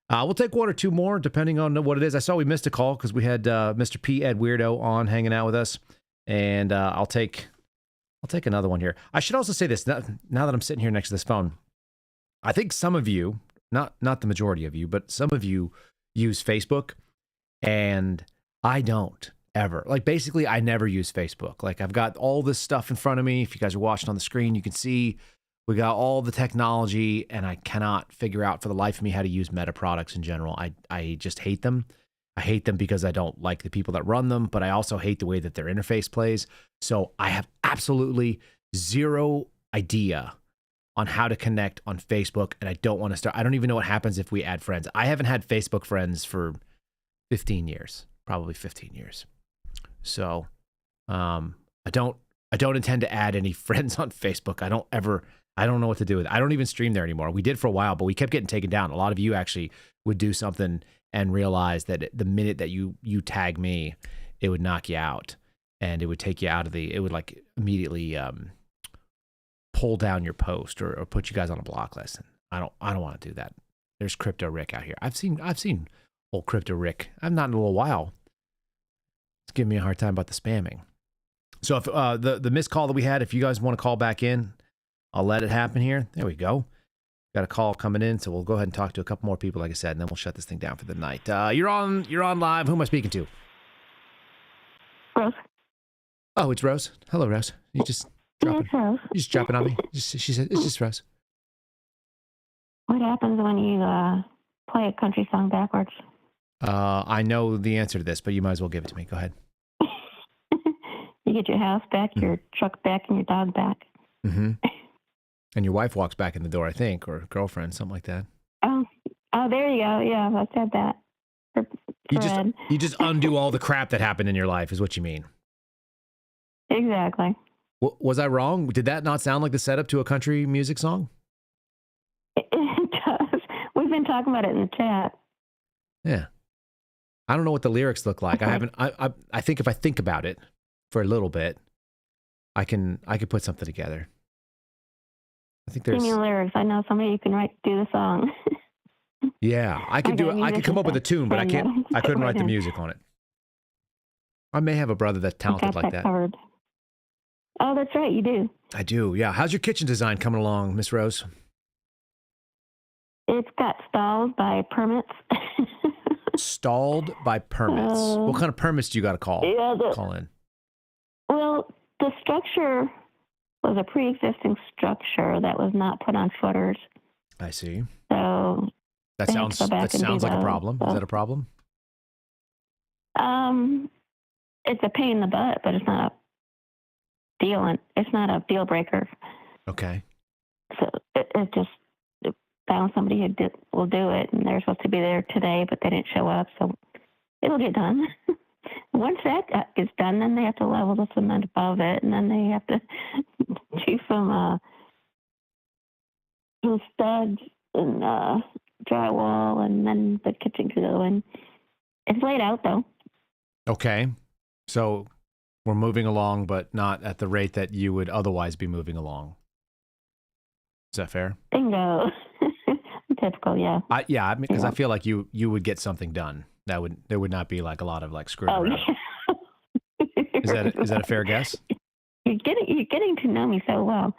We'll take 1 or 2 more depending on what it is. I saw we missed a call because we had Mr. P. Ed Weirdo on hanging out with us, and I'll take another one here. I should also say this, now that I'm sitting here next to this phone, I think some of you, not the majority of you, but some of you use Facebook, and I don't ever. Like, basically, I never use Facebook. Like, I've got all this stuff in front of me. If you guys are watching on the screen, you can see we got all the technology, and I cannot figure out for the life of me how to use Meta products in general. I just hate them. I hate them because I don't like the people that run them, but I also hate the way that their interface plays. So I have absolutely zero idea on how to connect on Facebook, and I don't want to start. I don't even know what happens if we add friends. I haven't had Facebook friends for 15 years, probably 15 years. So I don't intend to add any friends on Facebook. I don't know what to do with it. I don't even stream there anymore. We did for a while, but we kept getting taken down. A lot of you actually would do something and realize that the minute that you tag me, it would knock you out, and it would take you out of it would like immediately pull down your post or put you guys on a block list. And I don't want to do that. There's Crypto Rick out here. I've seen old Crypto Rick. I'm not in a little while. It's giving me a hard time about the spamming. So if the missed call that we had, if you guys want to call back in, I'll let it happen here. There we go. Got a call coming in, so we'll go ahead and talk to a couple more people, like I said, and then we'll shut this thing down for the night. You're on live. Who am I speaking to? Rose. Oh, it's Rose. Hello, Rose. You just dropping. Rose. You just dropping on me. She said it's just Rose. What happens when you play a country song backwards? I know the answer to this, but you might as well give it to me. Go ahead. You get your house back, your truck back, and your dog back. Mm-hmm. And your wife walks back in the door, I think, or girlfriend, something like that. Oh, there you go. Yeah, I said that. You just undo all the crap that happened in your life, is what you mean. Exactly. Was I wrong? Did that not sound like the setup to a country music song? It does. We've been talking about it in the chat. Yeah. I don't know what the lyrics look like. I think if I think about it for a little bit, I could put something together. I think there's. Give me the lyrics. I know somebody you can do the song. Yeah, I could do it. I could come up with a tune, but I couldn't write the music on it. I may have a brother that's talented like that. Covered. Oh, that's right. You do. I do. Yeah. How's your kitchen design coming along, Miss Rose? It's got stalled by permits. Stalled by permits. What kind of permits do you got to call in? Well, the structure was a pre-existing structure that was not put on footers. I see. So that sounds like a problem. Is that a problem? It's a pain in the butt, but it's not a deal breaker. Okay. So it just found somebody who will do it, and they're supposed to be there today, but they didn't show up, so it'll get done. Once that gets done, then they have to level the cement above it, and then they have to do some studs and drywall, and then the kitchen can go in. It's laid out, though. Okay. So we're moving along, but not at the rate that you would otherwise be moving along. Is that fair? Bingo. Typical, yeah. I mean, because I feel like you would get something done. There would not be like a lot of like screwing around. Yeah. Is that a fair guess? You're getting to know me so well.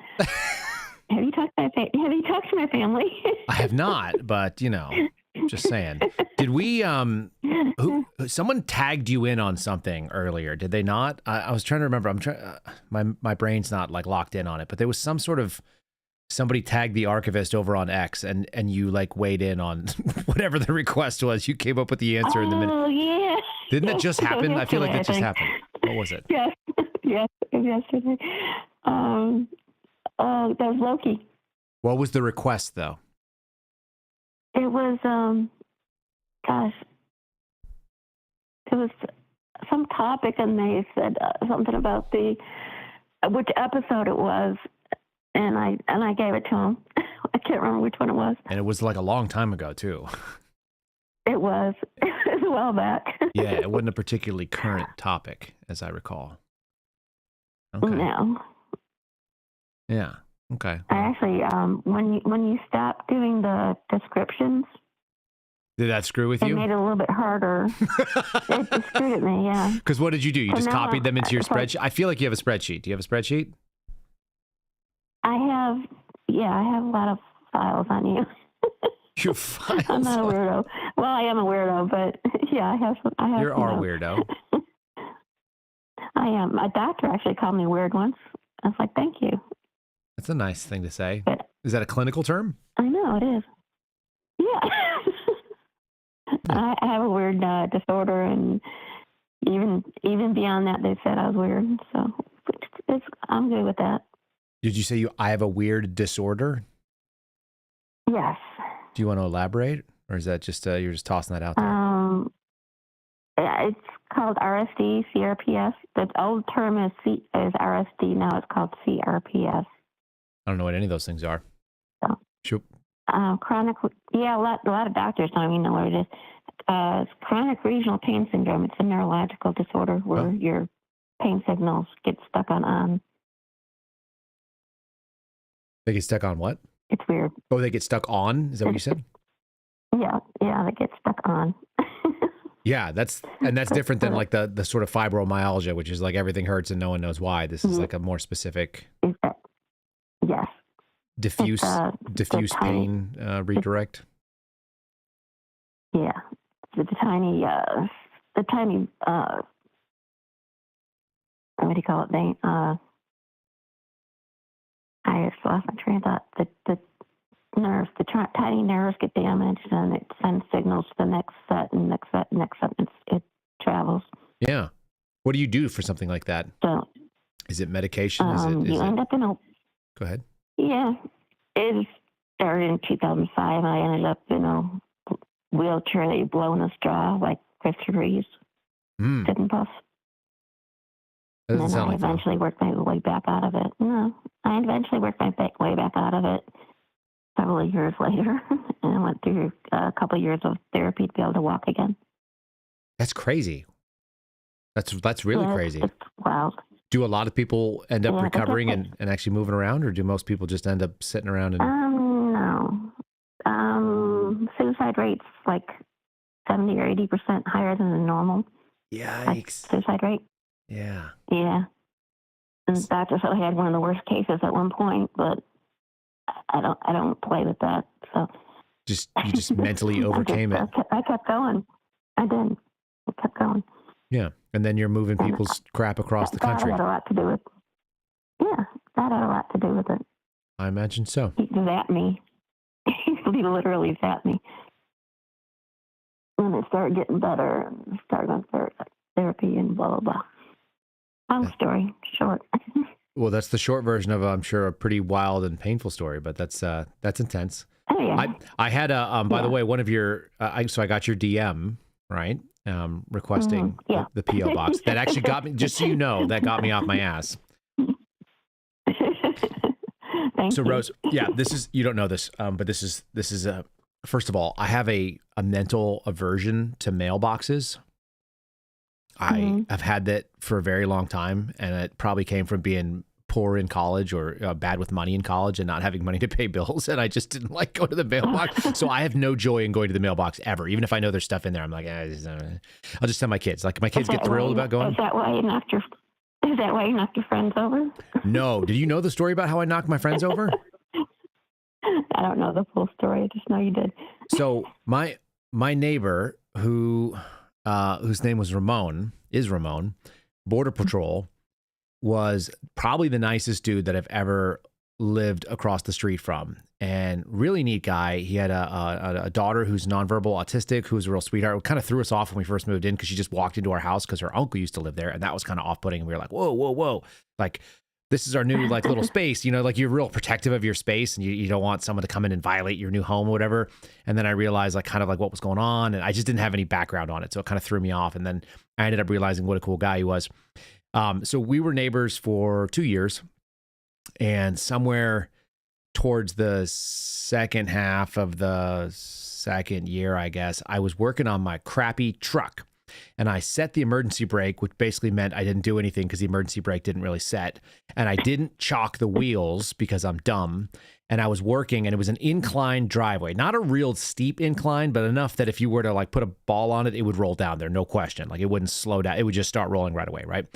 Have you talked to my family? I have not, but just saying. Did we? Someone tagged you in on something earlier? Did they not? I was trying to remember. My brain's not like locked in on it, but there was some sort of. Somebody tagged the archivist over on X, and you like weighed in on whatever the request was. You came up with the answer in the minute. Oh yeah! Didn't that just happen? I feel like that just happened. What was it? Yes, it was yesterday. That was Loki. What was the request though? It was it was some topic, and they said something about which episode it was. And I gave it to him. I can't remember which one it was. And it was like a long time ago, too. It was. It was a while back. Yeah, it wasn't a particularly current topic, as I recall. Okay. No. Yeah. Okay. I actually, when you stopped doing the descriptions. Did that screw with you? It made it a little bit harder. It screwed at me, yeah. Because what did you do? You just copied them into your spreadsheet? I feel like you have a spreadsheet. Do you have a spreadsheet? I have a lot of files on you. You file I'm not a weirdo. Well, I am a weirdo, but yeah, I have. You're our weirdo. I am. My doctor actually called me weird once. I was like, thank you. That's a nice thing to say. But, is that a clinical term? I know it is. Yeah. I have a weird disorder, and even beyond that, they said I was weird. So I'm good with that. Did you say I have a weird disorder? Yes. Do you want to elaborate, or is that just you're just tossing that out there? Yeah, it's called RSD, CRPS. The old term is RSD. Now it's called CRPS. I don't know what any of those things are. So, sure. Chronic. Yeah, a lot of doctors don't even know what it is. It's chronic regional pain syndrome. It's a neurological disorder where your pain signals get stuck on. They get stuck on what? It's weird. Oh, they get stuck on? Is that what you said? Yeah, they get stuck on. Yeah, that's different than like the sort of fibromyalgia, which is like everything hurts and no one knows why. This is like a more specific. Yes. Diffuse pain redirect. Yeah, the tiny what do you call it? I just lost my train of thought. The nerves, tiny nerves get damaged, and it sends signals to the next set, and next set, and next set. It travels. Yeah. What do you do for something like that? So, is it medication? End up in a. Go ahead. Yeah, it started in 2005. I ended up in a wheelchair that you blow in a straw, like Christopher Reeves. Sit and puff. And then I eventually worked my way back out of it. No, I eventually worked my way back out of it several years later. And I went through a couple of years of therapy to be able to walk again. That's crazy. That's really crazy. It's wild. Do a lot of people end up recovering and actually moving around, or do most people just end up sitting around? No. Suicide rate's like 70 or 80% higher than the normal. Yikes. Suicide rate. Yeah. Yeah. And the doctor said I had one of the worst cases at one point, but I don't play with that. So you just mentally overcame it. I kept going. I did. I kept going. Yeah. And then you're moving people's crap across the country. That had a lot to do with. Yeah, that had a lot to do with it. I imagine so. He zapped me. He literally zapped me. And it started getting better, and started on therapy and blah blah blah. Long story short. Well, that's the short version of, I'm sure, a pretty wild and painful story, but that's intense. Oh yeah. I had by the way, one of your so I got your DM, right? Requesting the PO box. That actually got me, just so you know, that got me off my ass. Thank you. Rose, yeah, this is, you don't know this, but this is first of all, I have a mental aversion to mailboxes. I have had that for a very long time, and it probably came from being poor in college or bad with money in college and not having money to pay bills, and I just didn't like going to the mailbox. So I have no joy in going to the mailbox ever, even if I know there's stuff in there. I'm like, I'll just send my kids. Like, my kids get thrilled about going. Is that why you knocked your friends over? No. Did you know the story about how I knocked my friends over? I don't know the full story. I just know you did. So my neighbor, whose name was Ramon, Border Patrol, was probably the nicest dude that I've ever lived across the street from, and really neat guy. He had a daughter who's nonverbal autistic, who's a real sweetheart. It kind of threw us off when we first moved in because she just walked into our house because her uncle used to live there, and that was kind of off-putting. And we were like, whoa, like, this is our new like little space, like you're real protective of your space, and you don't want someone to come in and violate your new home or whatever. And then I realized like kind of like what was going on, and I just didn't have any background on it, so it kind of threw me off. And then I ended up realizing what a cool guy he was. So we were neighbors for 2 years, and somewhere towards the second half of the second year, I guess, I was working on my crappy truck, and I set the emergency brake, which basically meant I didn't do anything because the emergency brake didn't really set, and I didn't chalk the wheels because I'm dumb. And I was working, and it was an inclined driveway, not a real steep incline, but enough that if you were to like put a ball on it, it would roll down there, no question. Like, it wouldn't slow down. It would just start rolling right away, right?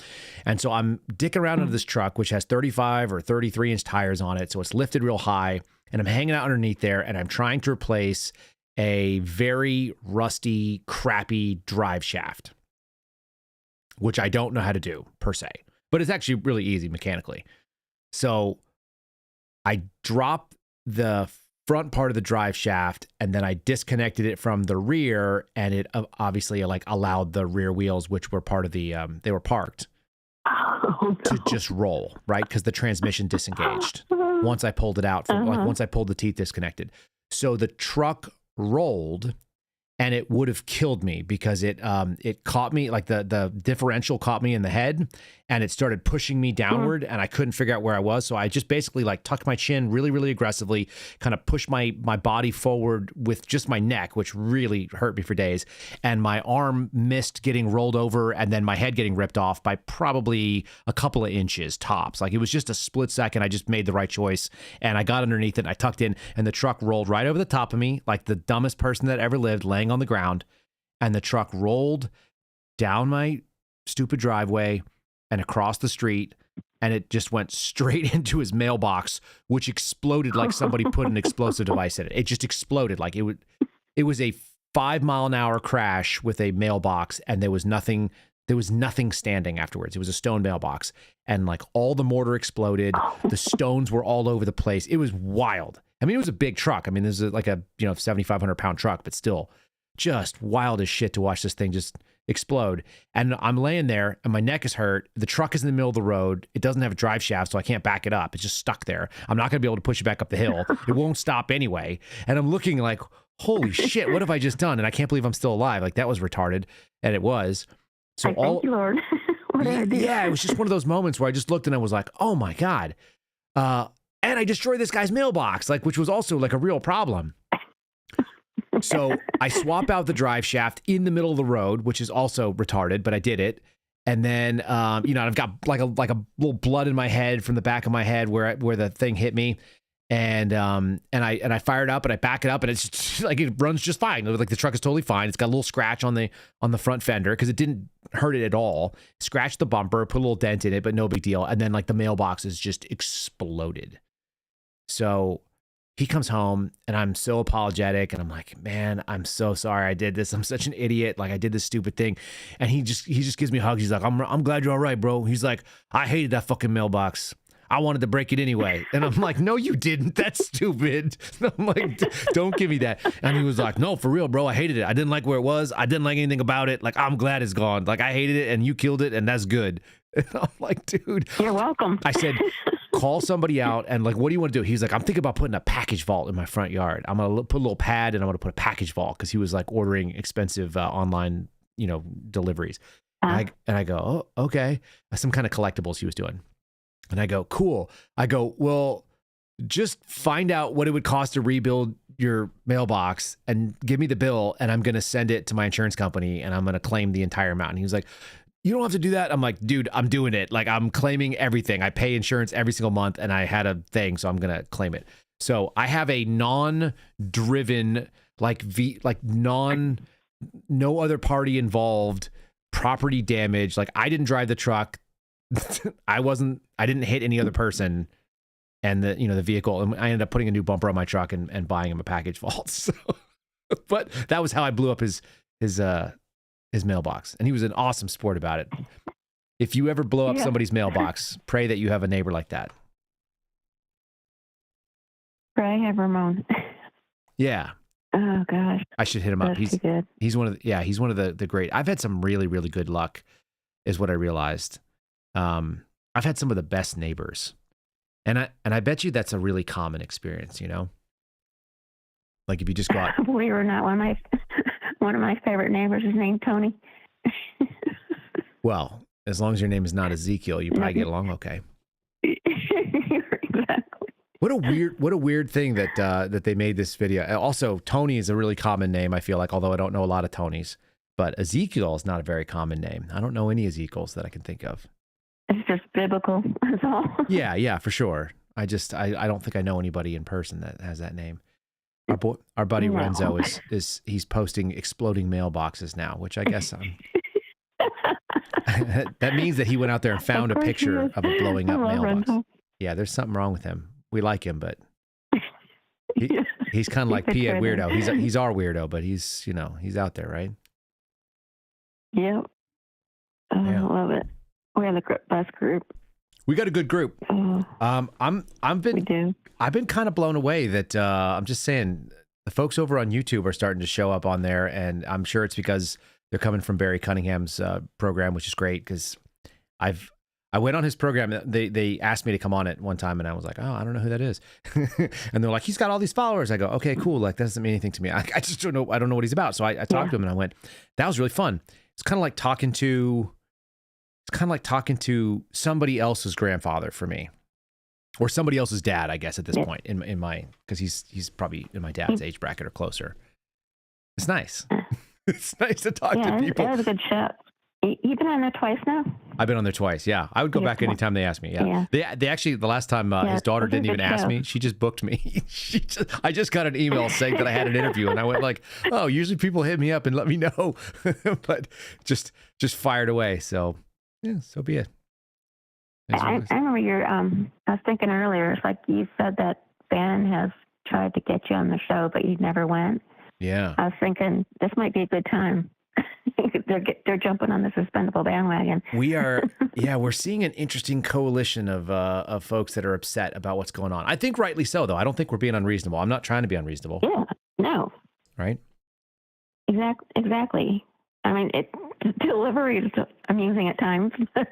And so I'm dicking around into this truck, which has 35 or 33 inch tires on it. So it's lifted real high, and I'm hanging out underneath there, and I'm trying to replace a very rusty, crappy drive shaft, which I don't know how to do per se, but it's actually really easy mechanically. So I dropped the front part of the drive shaft, and then I disconnected it from the rear, and it obviously like allowed the rear wheels, which were part of the they were parked, to just roll, right? Because the transmission disengaged once I pulled it out from like once I pulled the teeth disconnected. So the truck rolled, and it would have killed me because it caught me, like the differential caught me in the head, and it started pushing me downward, and I couldn't figure out where I was. So I just basically like tucked my chin really, really aggressively, kind of pushed my body forward with just my neck, which really hurt me for days. And my arm missed getting rolled over, and then my head getting ripped off by probably a couple of inches tops. Like it was just a split second. I just made the right choice, and I got underneath it, and I tucked in, and the truck rolled right over the top of me, like the dumbest person that ever lived, laying on the ground. And the truck rolled down my stupid driveway and across the street, and it just went straight into his mailbox, which exploded like somebody put an explosive device in it. It just exploded. Like it was a 5-mile-an-hour crash with a mailbox, and there was nothing standing afterwards. It was a stone mailbox, and like all the mortar exploded. The stones were all over the place. It was wild. I mean, it was a big truck. I mean, this is like a 7,500 pound truck, but still just wild as shit to watch this thing just explode. And I'm laying there, and my neck is hurt. The truck is in the middle of the road. It doesn't have a drive shaft, so I can't back it up. It's just stuck there. I'm not going to be able to push it back up the hill. It won't stop anyway. And I'm looking like, holy shit, what have I just done? And I can't believe I'm still alive. Like, that was retarded. And it was. So thank you, Lord. What did I do? Yeah, it was just one of those moments where I just looked and I was like, oh my God. And I destroyed this guy's mailbox, like, which was also like a real problem. So I swap out the drive shaft in the middle of the road, which is also retarded, but I did it. And then, I've got like a little blood in my head from the back of my head where the thing hit me. And I fire it up, and I back it up, and it's just, like, it runs just fine. Like, the truck is totally fine. It's got a little scratch on the front fender because it didn't hurt it at all. Scratched the bumper, put a little dent in it, but no big deal. And then like the mailbox is just exploded. So he comes home, and I'm so apologetic, and I'm like, man, I'm so sorry I did this. I'm such an idiot. Like, I did this stupid thing. And he just gives me hugs. He's like, I'm glad you're all right, bro. He's like, I hated that fucking mailbox. I wanted to break it anyway. And I'm like, no, you didn't. That's stupid. I'm like, don't give me that. And he was like, no, for real, bro. I hated it. I didn't like where it was. I didn't like anything about it. Like, I'm glad it's gone. Like, I hated it, and you killed it, and that's good. And I'm like, dude. You're welcome. I said, call somebody out, and like, what do you want to do? He's like, I'm thinking about putting a package vault in my front yard. I'm going to put a little pad, and I'm going to put a package vault, because he was like ordering expensive online, deliveries. And I go, oh, okay. Some kind of collectibles he was doing. And I go, cool. I go, well, just find out what it would cost to rebuild your mailbox and give me the bill, and I'm going to send it to my insurance company, and I'm going to claim the entire amount. And he was like, you don't have to do that. I'm like, dude, I'm doing it. Like, I'm claiming everything. I pay insurance every single month, and I had a thing, so I'm going to claim it. So I have a non-driven, no other party involved property damage. Like, I didn't drive the truck. I didn't hit any other person, and the vehicle, and I ended up putting a new bumper on my truck and buying him a package vault. So, but that was how I blew up his mailbox, and he was an awesome sport about it. If you ever blow up somebody's mailbox, pray that you have a neighbor like that. Pray, have Ramon. Yeah. Oh gosh. I should hit him up. That's good. He's one of the great. I've had some really, really good luck, is what I realized. I've had some of the best neighbors, and I bet you that's a really common experience, like if you just go out. We were not one of my favorite neighbors is named Tony. Well, as long as your name is not Ezekiel, you probably get along okay. Exactly. What a weird thing that they made this video. Also, Tony is a really common name, I feel like, although I don't know a lot of Tonys. But Ezekiel is not a very common name. I don't know any Ezekiels that I can think of. It's just biblical, that's all. Yeah, for sure. I don't think I know anybody in person that has that name. Our buddy Renzo is he's posting exploding mailboxes now, which I guess that means that he went out there and found a picture of a blowing up mailbox. Renzo. Yeah, there's something wrong with him. We like him, but He's kind of like Keep it P-Ed driven. weirdo. He's our weirdo, but he's out there, right? Yep. Yeah. I love it. We have the best group. We got a good group. We do. I've been kind of blown away that I'm just saying the folks over on YouTube are starting to show up on there, and I'm sure it's because they're coming from Barry Cunningham's program, which is great because I went on his program. They asked me to come on it one time, and I was like, oh, I don't know who that is. And they're like, he's got all these followers. I go, okay, cool. Like that doesn't mean anything to me. I just don't know. I don't know what he's about. So I talked to him, and I went, that was really fun. It's kind of like talking to somebody else's grandfather for me, or somebody else's dad, I guess, at this point in my, because he's probably in my dad's age bracket or closer. It's nice. It's nice to talk to people. Yeah, it was a good chat. You've been on there twice now? I've been on there twice. Yeah, I would go back anytime they asked me. Yeah, they actually, the last time his daughter didn't even ask me, she just booked me. I just got an email saying that I had an interview, and I went like, oh, usually people hit me up and let me know, but just fired away. So yeah, so be it. I remember I was thinking earlier, it's like you said that Bannon has tried to get you on the show, but you never went. Yeah. I was thinking this might be a good time. They're jumping on the suspendable bandwagon. We're seeing an interesting coalition of folks that are upset about what's going on. I think rightly so, though. I don't think we're being unreasonable. I'm not trying to be unreasonable. Yeah, no. Right? Exactly. I mean, delivery is amusing at times, but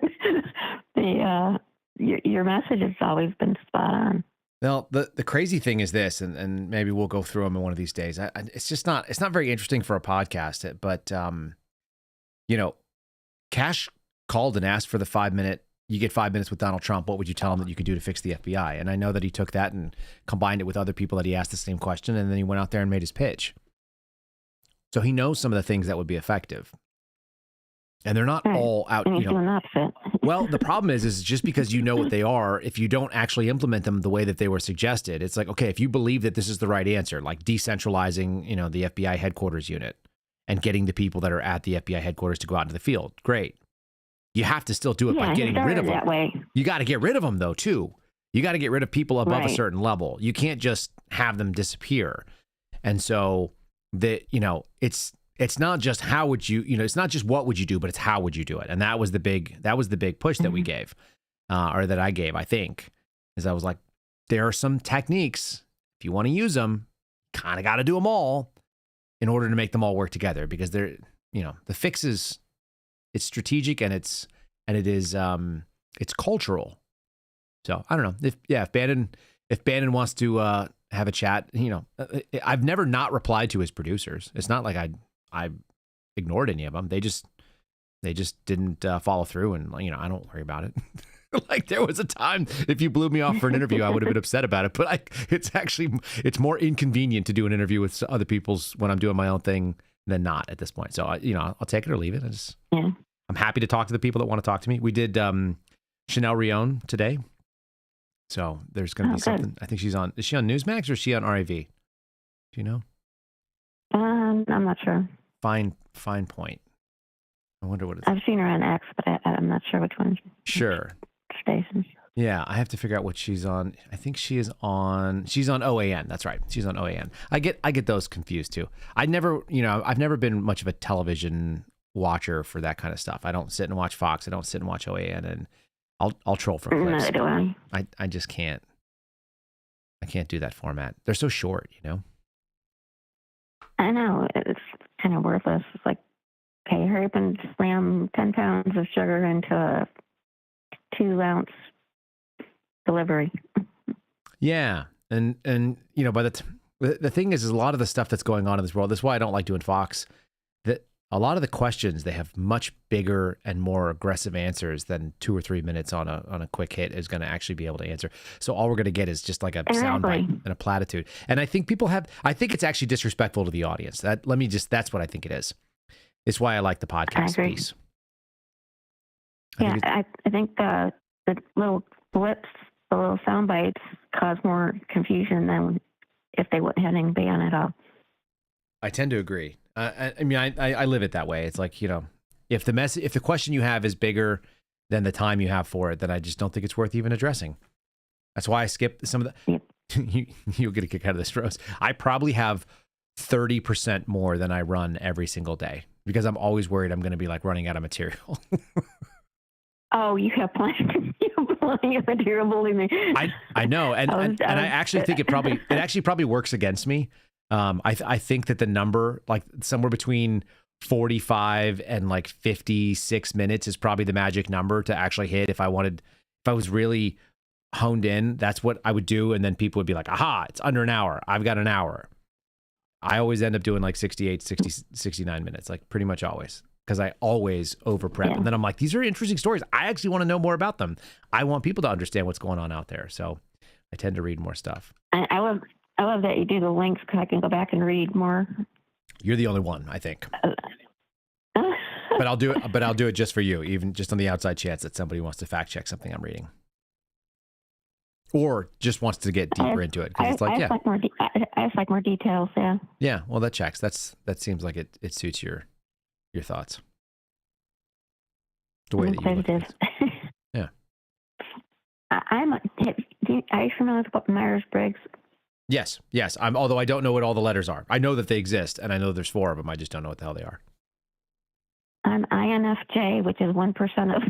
your message has always been spot on. Well, the crazy thing is this, and maybe we'll go through them in one of these days. It's not very interesting for a podcast, but Cash called and asked for the 5-minute. You get 5 minutes with Donald Trump. What would you tell him that you could do to fix the FBI? And I know that he took that and combined it with other people that he asked the same question, and then he went out there and made his pitch. So he knows some of the things that would be effective. And they're not all out, Well, the problem is just because you know what they are, if you don't actually implement them the way that they were suggested, it's like, okay, if you believe that this is the right answer, like decentralizing, the FBI headquarters unit and getting the people that are at the FBI headquarters to go out into the field, great. You have to still do it by getting rid of them. That way. You got to get rid of them, though, too. You got to get rid of people above a certain level. You can't just have them disappear. And so it's not just how would you, it's not just what would you do, but it's how would you do it. And that was the big push that we gave, or that I gave, I think, is I was like, there are some techniques, if you want to use them, kind of got to do them all in order to make them all work together, because they're, the fix is, it's strategic and it's cultural. So I don't know if Bannon wants to have a chat, I've never not replied to his producers. It's not like I ignored any of them. They just didn't follow through, and I don't worry about it. Like there was a time if you blew me off for an interview, I would have been upset about it. But it's more inconvenient to do an interview with other people's when I'm doing my own thing than not at this point. So I'll take it or leave it. I'm happy to talk to the people that want to talk to me. We did Chanel Rion today, so there's going to be something. Good. I think she's on. Is she on Newsmax or is she on RAV? Do you know? I'm not sure. Fine point. I wonder what it's. I've seen her on X, but I'm not sure which one. Sure. Station. Yeah, I have to figure out what she's on. I think she's on OAN. That's right. She's on OAN. I get those confused too. I've never been much of a television watcher for that kind of stuff. I don't sit and watch Fox. I don't sit and watch OAN, and I'll troll for clips. Neither do I. I just can't. I can't do that format. They're so short, I know. It's kind of worthless. It's like, okay, hurry up and slam 10 pounds of sugar into a 2-ounce delivery. Yeah. And by the thing is a lot of the stuff that's going on in this world, that's why I don't like doing Fox, that a lot of the questions, they have much bigger and more aggressive answers than 2 or 3 minutes on a quick hit is going to actually be able to answer. So all we're going to get is just like a soundbite and a platitude. And I think I think it's actually disrespectful to the audience. That's what I think it is. It's why I like the podcast piece. I think the little blips, the little sound bites cause more confusion than if they wouldn't have anything on at all. I tend to agree. I live it that way. It's like, if the question you have is bigger than the time you have for it, then I just don't think it's worth even addressing. That's why I skip some of the, you'll get a kick out of this, Rose. I probably have 30% more than I run every single day because I'm always worried I'm going to be like running out of material. Oh, you have plenty of material, believe me. I know, and I actually think it probably works against me. I think that the number, like somewhere between 45 and like 56 minutes, is probably the magic number to actually hit. If I was really honed in, that's what I would do, and then people would be like, "Aha, it's under an hour. I've got an hour." I always end up doing like 68, 60, 69 minutes, like pretty much always. Because I always over prep. Yeah. And then I'm like, these are interesting stories. I actually want to know more about them. I want people to understand what's going on out there. So I tend to read more stuff. I love that you do the links because I can go back and read more. You're the only one, I think. But I'll do it just for you, even just on the outside chance that somebody wants to fact check something I'm reading. Or just wants to get deeper into it. Because it's like, yeah. I just like more details, yeah. Yeah, well, that checks. That seems like it suits your thoughts. The way that you look at it. Yeah. Are you familiar with Myers-Briggs? Yes. Although I don't know what all the letters are. I know that they exist, and I know there's 4 of them. I just don't know what the hell they are. I'm INFJ, which is 1% of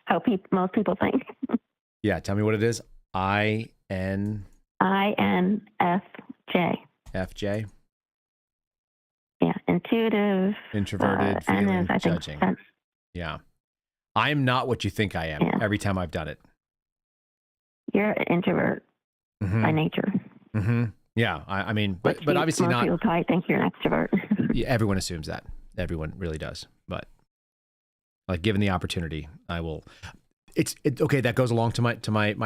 how most people think. Yeah, tell me what it is. INFJ. FJ. Yeah, intuitive. Introverted, feeling, judging. Yeah. I'm not what you think I am every time I've done it. You're an introvert by nature. Mm-hmm. Yeah, I mean, but obviously not. People probably think you're an extrovert. Yeah, everyone assumes that. Everyone really does. But like, given the opportunity, I will. It's okay. That goes along to my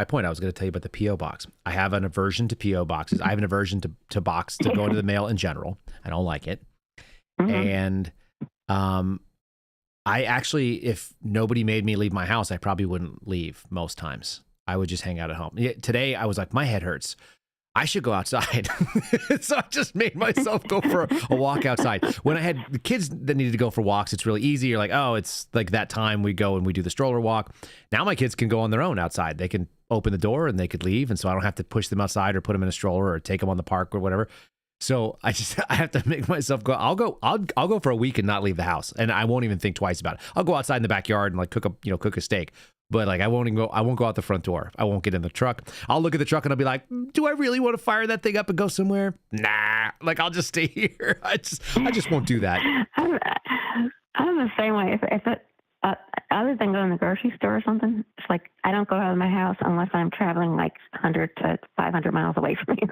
point. I was going to tell you about the PO box. I have an aversion to PO boxes. I have an aversion to box to go into the mail in general. I don't like it. And I actually, if nobody made me leave my house, I probably wouldn't leave most times. I would just hang out at home. Today, I was like, my head hurts. I should go outside. So I just made myself go for a walk outside. When I had the kids that needed to go for walks, it's really easy. You're like, oh, it's like that time we go and we do the stroller walk. Now my kids can go on their own outside. They can open the door and they could leave. And so I don't have to push them outside or put them in a stroller or take them on the park or whatever. So I have to make myself go. I'll go for a week and not leave the house, and I won't even think twice about it. I'll go outside in the backyard and like cook a steak, but like I won't go out the front door. I won't get in the truck. I'll look at the truck and I'll be like, do I really want to fire that thing up and go somewhere? Nah, like I'll just stay here. I just won't do that. I'm the same way. If it other than going to the grocery store or something, it's like I don't go out of my house unless I'm traveling like 100 to 500 miles away from here.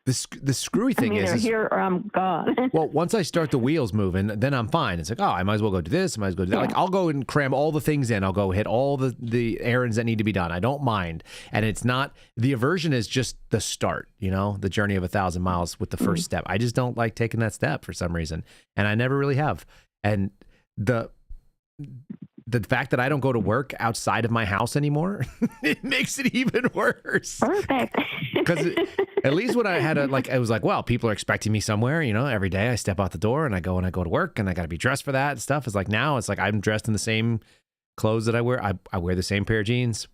The screwy thing I'm either is here or I'm gone. Well, once I start the wheels moving, then I'm fine. It's like, oh, I might as well go do this. I might as well do that. Yeah. Like I'll go and cram all the things in. I'll go hit all the errands that need to be done. I don't mind. And it's not, the aversion is just the start, the journey of 1,000 miles with the first step. I just don't like taking that step for some reason. And I never really have. And the fact that I don't go to work outside of my house anymore, it makes it even worse. Perfect. Because at least when I had I was like, well, people are expecting me somewhere, every day I step out the door and I go to work and I got to be dressed for that and stuff. It's like now it's like I'm dressed in the same clothes that I wear. I wear the same pair of jeans.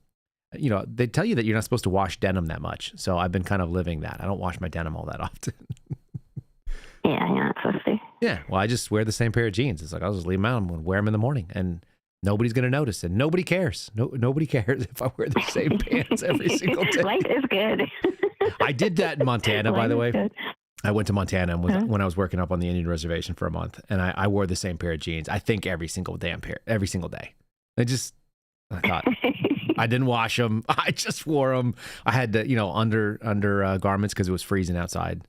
They tell you that you're not supposed to wash denim that much. So I've been kind of living that. I don't wash my denim all that often. Yeah, you're not supposed to. Yeah, well, I just wear the same pair of jeans. It's like I'll just leave them out and wear them in the morning and nobody's going to notice, and nobody cares. Nobody cares if I wear the same pants every single day. Life is good. I did that in Montana, by the way. Good. I went to Montana when I was working up on the Indian reservation for a month, and I wore the same pair of jeans. I think every single day. I thought I didn't wash them. I just wore them. I had the under garments because it was freezing outside,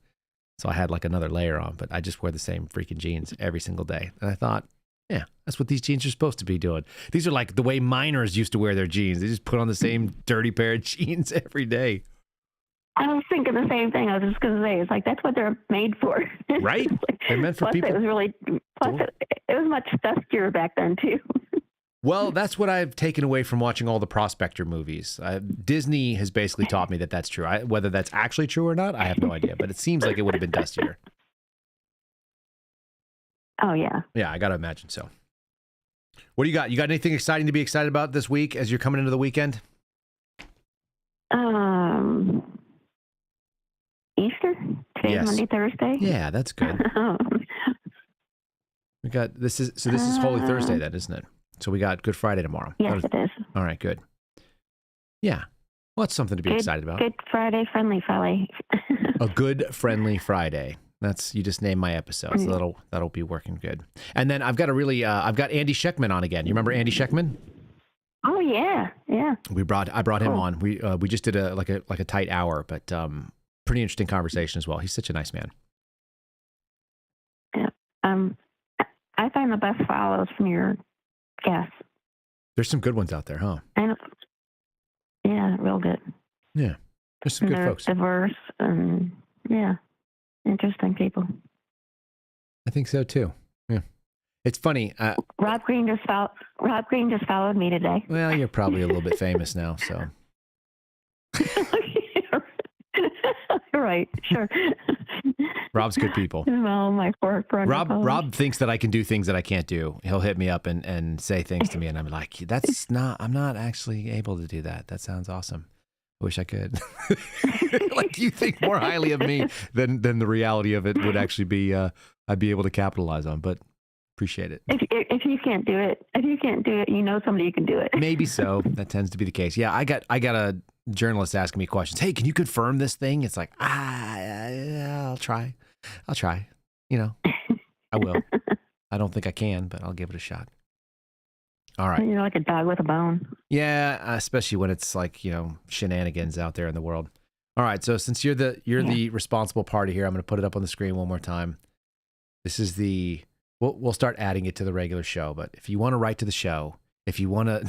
so I had like another layer on. But I just wear the same freaking jeans every single day, and I thought, yeah, that's what these jeans are supposed to be doing. These are like the way miners used to wear their jeans. They just put on the same dirty pair of jeans every day. I was thinking the same thing. I was just going to say, it's like, that's what they're made for. Right? They're meant for people. It was much dustier back then, too. Well, that's what I've taken away from watching all the Prospector movies. Disney has basically taught me that that's true. Whether that's actually true or not, I have no idea. But it seems like it would have been dustier. Oh, yeah. Yeah, I got to imagine so. What do you got? You got anything exciting to be excited about this week as you're coming into the weekend? Easter? Today's Yes. Monday, Thursday? Yeah, that's good. We got this is Holy Thursday then, isn't it? So we got Good Friday tomorrow. Yes, it is. All right, good. Yeah. Well, that's something to be excited about. Good Friday, friendly Friday. A good friendly Friday. You just named my episode, so that'll be working good. And then I've got I've got Andy Scheckman on again. You remember Andy Scheckman? Oh yeah. I brought him on. We just did a tight hour, but pretty interesting conversation as well. He's such a nice man. Yeah. I find the best follows from your guests. There's some good ones out there, huh? Yeah, real good. Yeah, there's some good folks. Diverse and interesting people. I think so too. Yeah, it's funny. Rob Green just followed me today. Well, you're probably a little bit famous now, so. Right, sure. Rob's good people. Well, my Rob thinks that I can do things that I can't do. He'll hit me up and say things to me, and I'm like, I'm not actually able to do that. That sounds awesome. I wish I could. Like, you think more highly of me than the reality of it would actually be, I'd be able to capitalize on, but appreciate it. If you can't do it, you know somebody who can do it. Maybe so. That tends to be the case. Yeah, I got a journalist asking me questions. Hey, can you confirm this thing? It's like, I'll try. You know, I will. I don't think I can, but I'll give it a shot. All right. You're like a dog with a bone. Yeah, especially when it's like, shenanigans out there in the world. All right, so since you're the responsible party here, I'm going to put it up on the screen one more time. This is we'll start adding it to the regular show, but if you want to write to the show, if you're one of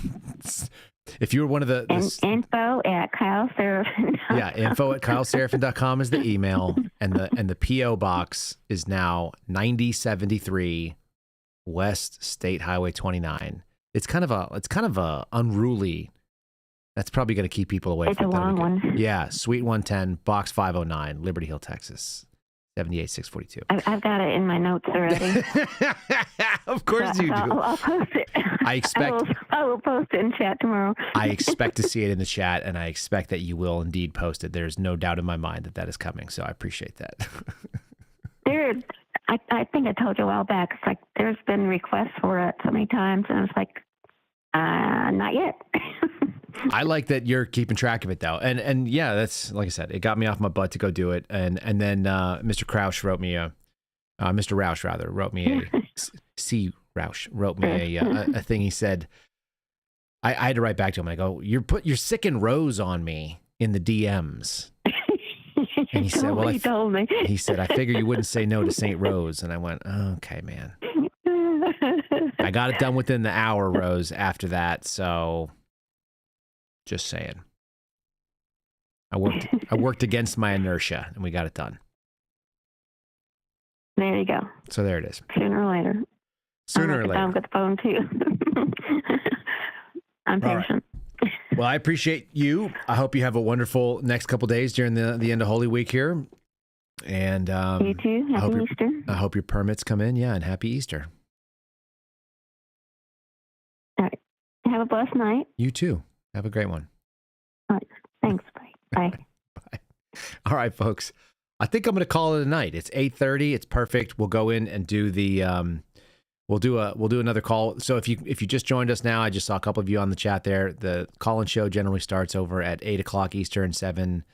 the info at KyleSerafin.com. Yeah, info at KyleSerafin.com is the email, and the PO box is now 9073 West State Highway 29. It's kind of a unruly. That's probably going to keep people away. It's a long one. Yeah, Suite 110, Box 509, Liberty Hill, Texas. 78642. I've got it in my notes already. Of course you do. I'll post it. I will post it in chat tomorrow. I expect to see it in the chat, and I expect that you will indeed post it. There's no doubt in my mind that is coming, so I appreciate that. I think I told you a while back, it's like there's been requests for it so many times, and it's like, not yet. I like that you're keeping track of it though, and yeah, that's like I said, it got me off my butt to go do it, and then Mr. Roush wrote me a thing. He said I had to write back to him. I go, you're sicking Rose on me in the DMs, and he said, well, told me. He said, I figure you wouldn't say no to St. Rose, and I went, okay, man. I got it done within the hour, Rose. After that, so. Just saying. I worked against my inertia, and we got it done. There you go. So there it is. Sooner or later. I'll get the phone too. I'm patient. Right. Well, I appreciate you. I hope you have a wonderful next couple days during the end of Holy Week here. And you too. Happy Easter. I hope your permits come in. Yeah, and happy Easter. All right. Have a blessed night. You too. Have a great one. All right. Thanks. Bye. Bye. All right, folks. I think I'm going to call it a night. It's 8:30. It's perfect. We'll go in and do the we'll do another call. So if you just joined us now, I just saw a couple of you on the chat there. The call-in show generally starts over at 8:00 Eastern, 7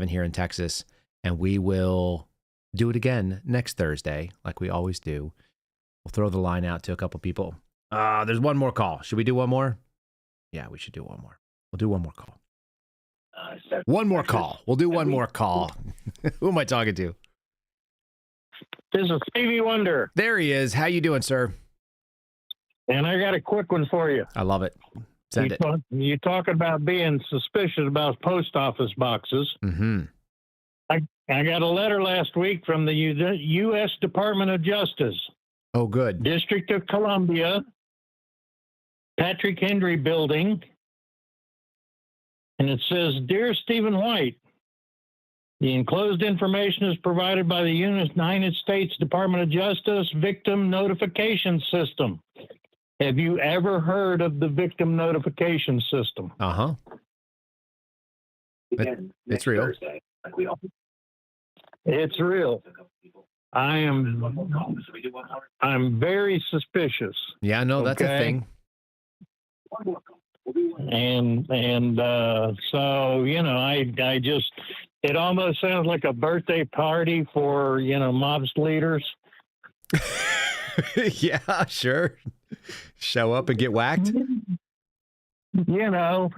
here in Texas, and we will do it again next Thursday, like we always do. We'll throw the line out to a couple people. There's one more call. Should we do one more? Yeah, we should do one more. We'll do one more call. One more call. We'll do one more call. Who am I talking to? This is Stevie Wonder. There he is. How you doing, sir? And I got a quick one for you. I love it. Send it. You talking about being suspicious about post office boxes. Mm-hmm. I got a letter last week from the U.S. Department of Justice. Oh, good. District of Columbia, Patrick Henry Building, and it says, Dear Stephen White, the enclosed information is provided by the United States Department of Justice Victim Notification System. Have you ever heard of the Victim Notification System? Uh-huh. It's real. It's real. I'm very suspicious. Yeah, no, that's a thing. And so, you know, I just, it almost sounds like a birthday party for, you know, mobs leaders. Yeah, sure. Show up and get whacked. You know,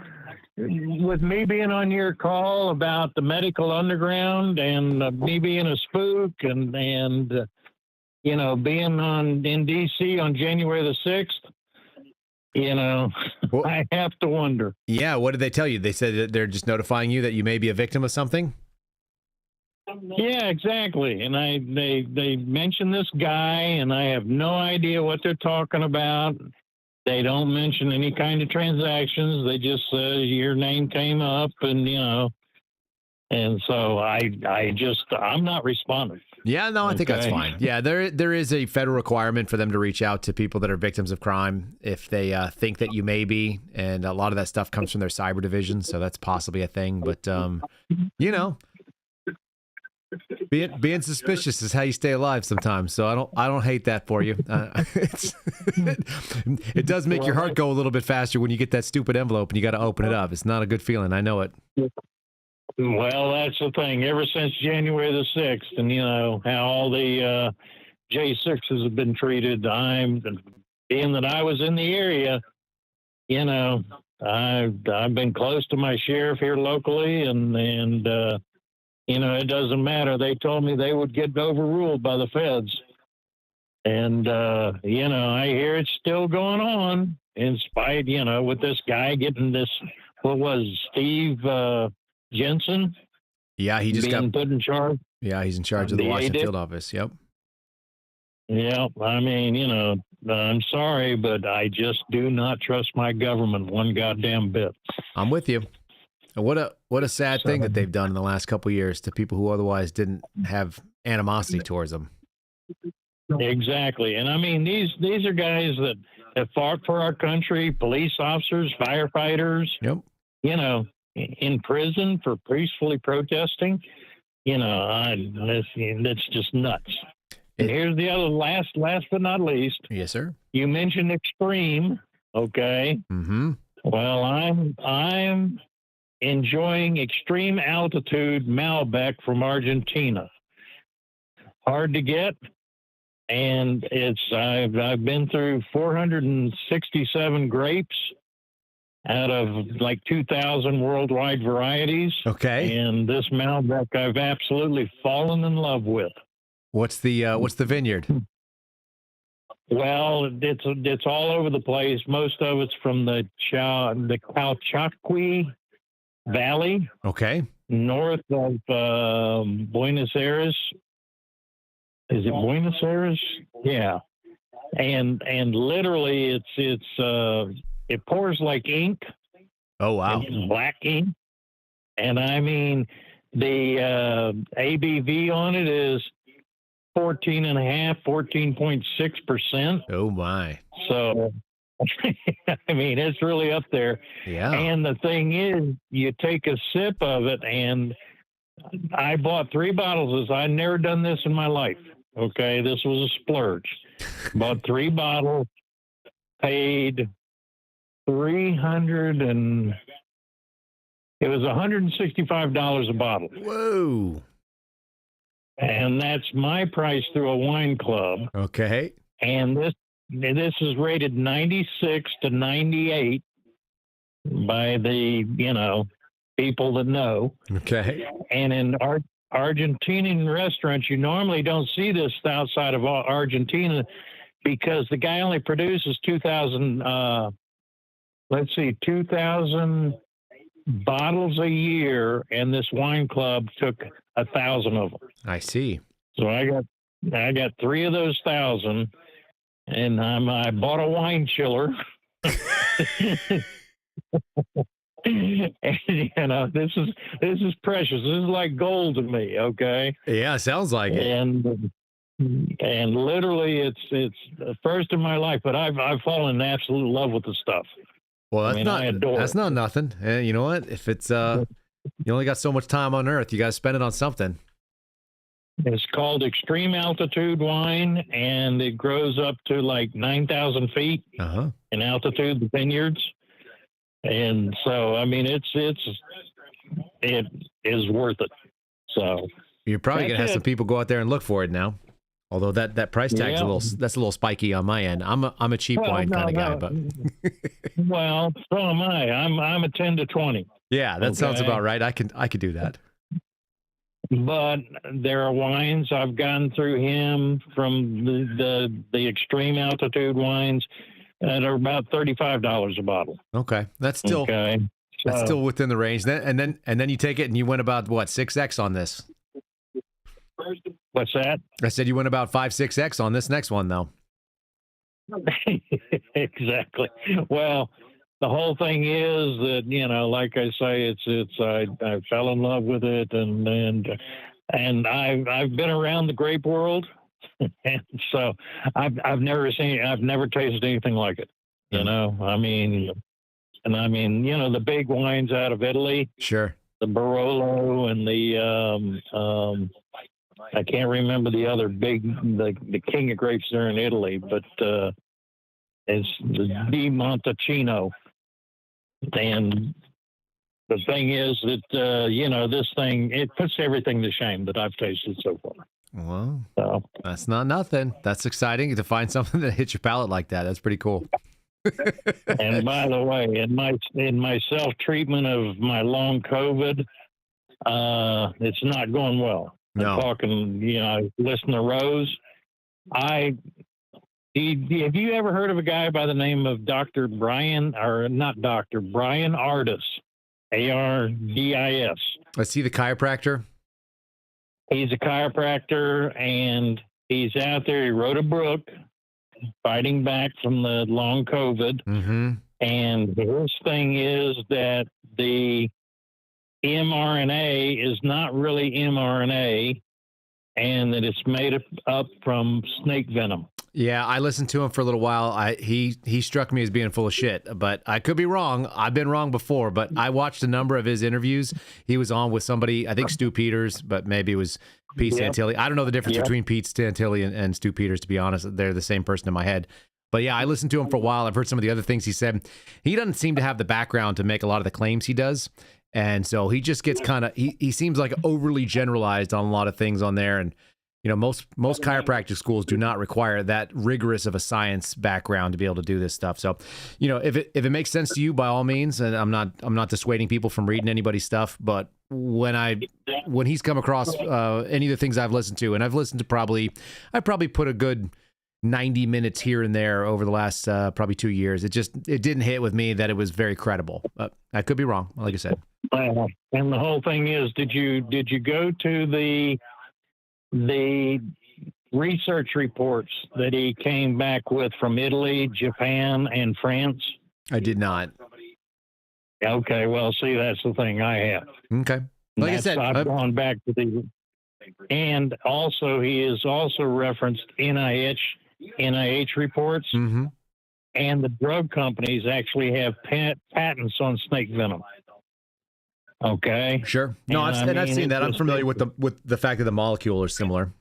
with me being on your call about the medical underground and me being a spook and you know, being in D.C. on January the 6th, you know, well, I have to wonder. Yeah, what did they tell you? They said that they're just notifying you that you may be a victim of something? Yeah, exactly. And they mentioned this guy, and I have no idea what they're talking about. They don't mention any kind of transactions. They just said your name came up, and you know, and so I'm not responding. Yeah, no, I think that's fine. Yeah, there is a federal requirement for them to reach out to people that are victims of crime if they think that you may be, and a lot of that stuff comes from their cyber division, so that's possibly a thing. But you know, being suspicious is how you stay alive sometimes. So I don't hate that for you. It does make your heart go a little bit faster when you get that stupid envelope and you got to open it up. It's not a good feeling. I know it. Well, that's the thing. Ever since January the 6th, and you know how all the J6s have been treated. Being that I was in the area, you know, I've been close to my sheriff here locally, and you know, it doesn't matter. They told me they would get overruled by the feds. And, you know, I hear it's still going on in spite, you know, with this guy getting this, what was Steve Jensen? Yeah, he just got put in charge. Yeah, he's in charge of the Washington field office. Yep. Yeah, I mean, you know, I'm sorry, but I just do not trust my government one goddamn bit. I'm with you. What a sad thing that they've done in the last couple of years to people who otherwise didn't have animosity towards them. Exactly. And I mean, these are guys that have fought for our country, police officers, firefighters, yep. You know, in prison for peacefully protesting. You know, that's just nuts. And here's the other last but not least. Yes, sir. You mentioned extreme. Okay. Mm-hmm. Well, I'm enjoying extreme altitude Malbec from Argentina. Hard to get, and I've been through 467 grapes out of like 2,000 worldwide varieties. Okay. And this Malbec I've absolutely fallen in love with. What's the vineyard? Well, it's all over the place. Most of it's from the Calchaquí Valley. Okay. North of Buenos Aires. Is it Buenos Aires? Yeah. And literally it pours like ink. Oh wow. It's black ink. And I mean the ABV on it is 14.6%. Oh my. So I mean, it's really up there. Yeah. And the thing is, you take a sip of it, and I bought 3 bottles. I'd never done this in my life. Okay, this was a splurge. Bought 3 bottles, paid $165 a bottle. Whoa. And that's my price through a wine club. Okay. And this is rated 96 to 98 by the, you know, people that know. Okay. And in Argentinian restaurants, you normally don't see this outside of Argentina because the guy only produces 2,000 bottles a year, and this wine club took 1,000 of them. I see. So I got 3 of those 1,000, and I bought a wine chiller. And, you know, this is precious. This is like gold to me. Okay. Yeah, sounds like it. And literally, it's the first in my life. But I've fallen in absolute love with the stuff. Well, that's not nothing. And you know what? If it's you only got so much time on Earth, you got to spend it on something. It's called extreme altitude wine, and it grows up to like 9,000 feet in altitude, the vineyards. And so, I mean, it is worth it. So you're probably going to have some people go out there and look for it now. Although that price tag's a little spiky on my end. I'm a cheap wine kind of guy, but well, so am I. I'm a 10 to 20. Yeah, that sounds about right. I could do that. But there are wines I've gotten through him from the extreme altitude wines that are about $35 a bottle. Okay, that's still that's still within the range. And then you take it and you went about what 6x on this. What's that? I said you went about 5-6x on this next one though. Exactly. Well, the whole thing is that, you know, like I say, I fell in love with it, and I've been around the grape world, and so I've never tasted anything like it. You know, I mean, you know, the big wines out of Italy, sure, the Barolo and the I can't remember the other big, the king of grapes there in Italy, but it's the Di Montalcino. And the thing is that, you know, this thing, it puts everything to shame that I've tasted so far. Well, so, that's not nothing. That's exciting to find something that hits your palate like that. That's pretty cool. And by the way, in my self-treatment of my long COVID, it's not going well. No. I'm talking, you know, listen to Rose. Have you ever heard of a guy by the name of Brian Ardis, Ardis? Is he the chiropractor? He's a chiropractor, and he's out there. He wrote a book fighting back from the long COVID. Mm-hmm. And his thing is that the mRNA is not really mRNA, and that it's made up from snake venom. Yeah, I listened to him for a little while. He struck me as being full of shit, but I could be wrong. I've been wrong before, but I watched a number of his interviews. He was on with somebody, I think Stu Peters, but maybe it was Pete Santilli. I don't know the difference between Pete Santilli and Stu Peters, to be honest. They're the same person in my head. But yeah, I listened to him for a while. I've heard some of the other things he said. He doesn't seem to have the background to make a lot of the claims he does. And so he just gets kind of, he seems like overly generalized on a lot of things on there. And, you know, most chiropractic schools do not require that rigorous of a science background to be able to do this stuff. So, you know, if it makes sense to you, by all means, and I'm not dissuading people from reading anybody's stuff, but when he's come across any of the things I've listened to, and I've listened to I probably put a good 90 minutes here and there over the last probably 2 years. It didn't hit with me that it was very credible. I could be wrong, like I said. And the whole thing is, did you go to the research reports that he came back with from Italy, Japan, and France? I did not. Okay, well, see, that's the thing I have. Okay. Like I said, I've gone back to and also he has also referenced NIH reports, mm-hmm. and the drug companies actually have patents on snake venom. Okay. Sure. No, I've seen that. I'm familiar with the fact that the molecule are similar.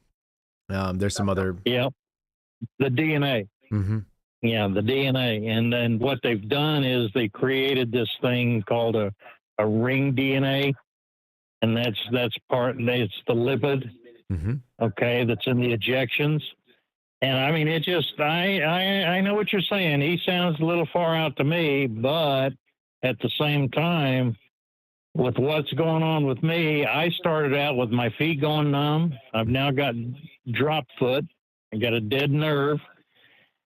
There's some other. Yeah. The DNA. Mm-hmm. Yeah, the DNA. And then what they've done is they created this thing called a ring DNA. And it's the lipid. Mm-hmm. Okay. That's in the ejections. And I mean, it just, I know what you're saying. He sounds a little far out to me, but at the same time, with what's going on with me, I started out with my feet going numb. I've now got drop foot. I got a dead nerve.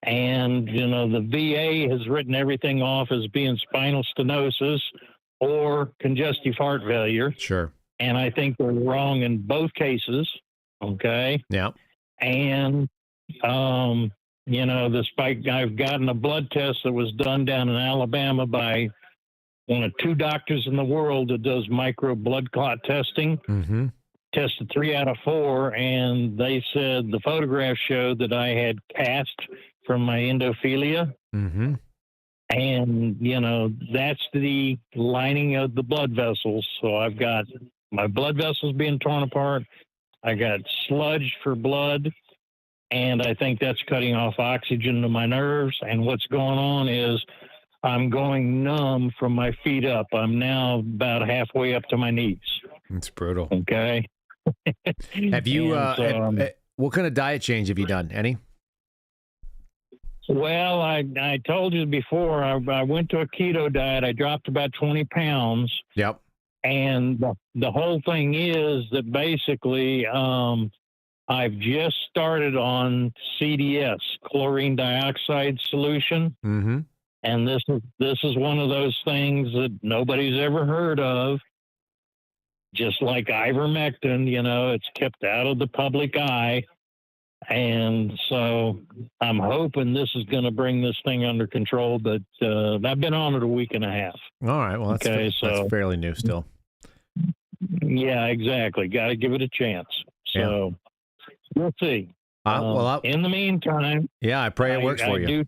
And, you know, the VA has written everything off as being spinal stenosis or congestive heart failure. Sure. And I think they're wrong in both cases. Okay. Yeah. And, you know, I've gotten a blood test that was done down in Alabama by one of 2 doctors in the world that does micro blood clot testing. Mm-hmm. Tested 3 out of 4, and they said the photographs showed that I had cast from my endophilia. Mm-hmm. And, you know, that's the lining of the blood vessels. So I've got my blood vessels being torn apart, I got sludge for blood, and I think that's cutting off oxygen to my nerves. And what's going on is I'm going numb from my feet up. I'm now about halfway up to my knees. It's brutal. Okay. Have you, what kind of diet change have you done? Any? Well, I told you before, I went to a keto diet. I dropped about 20 pounds. Yep. And the whole thing is that basically I've just started on CDS, chlorine dioxide solution. Mm-hmm. And this is one of those things that nobody's ever heard of. Just like ivermectin, it's kept out of the public eye. And so I'm hoping this is going to bring this thing under control. But I've been on it a week and a half. All right. Well, that's fairly new still. Yeah, exactly. Got to give it a chance. So we'll see. In the meantime, I pray it works for you.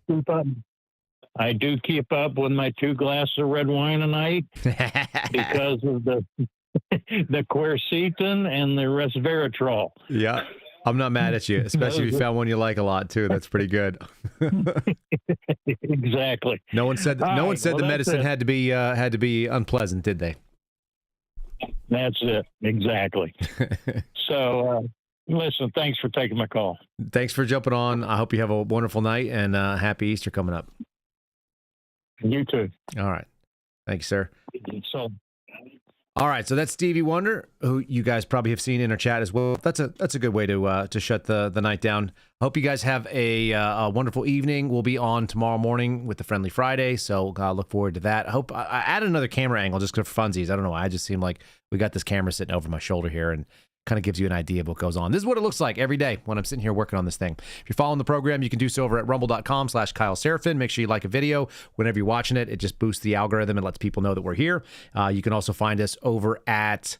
I do keep up with my 2 glasses of red wine a night because of the quercetin and the resveratrol. Yeah. I'm not mad at you, especially if you found one you like a lot too. That's pretty good. Exactly. No one said the medicine had to be unpleasant, did they? That's it. Exactly. So, listen, thanks for taking my call. Thanks for jumping on. I hope you have a wonderful night and happy Easter coming up. You too. All right. Thank you, sir. So, all right, so that's Stevie Wonder, who you guys probably have seen in our chat as well. That's a good way to shut the night down. Hope you guys have a wonderful evening. We'll be on tomorrow morning with the Friendly Friday, so look forward to that. I hope I added another camera angle just for funsies. I don't know why. I just seem like we got this camera sitting over my shoulder here and kind of gives you an idea of what goes on. This is what it looks like every day when I'm sitting here working on this thing. If you're following the program, you can do so over at rumble.com/Kyle Seraphin. Make sure you like a video whenever you're watching it. It just boosts the algorithm and lets people know that we're here. You can also find us over at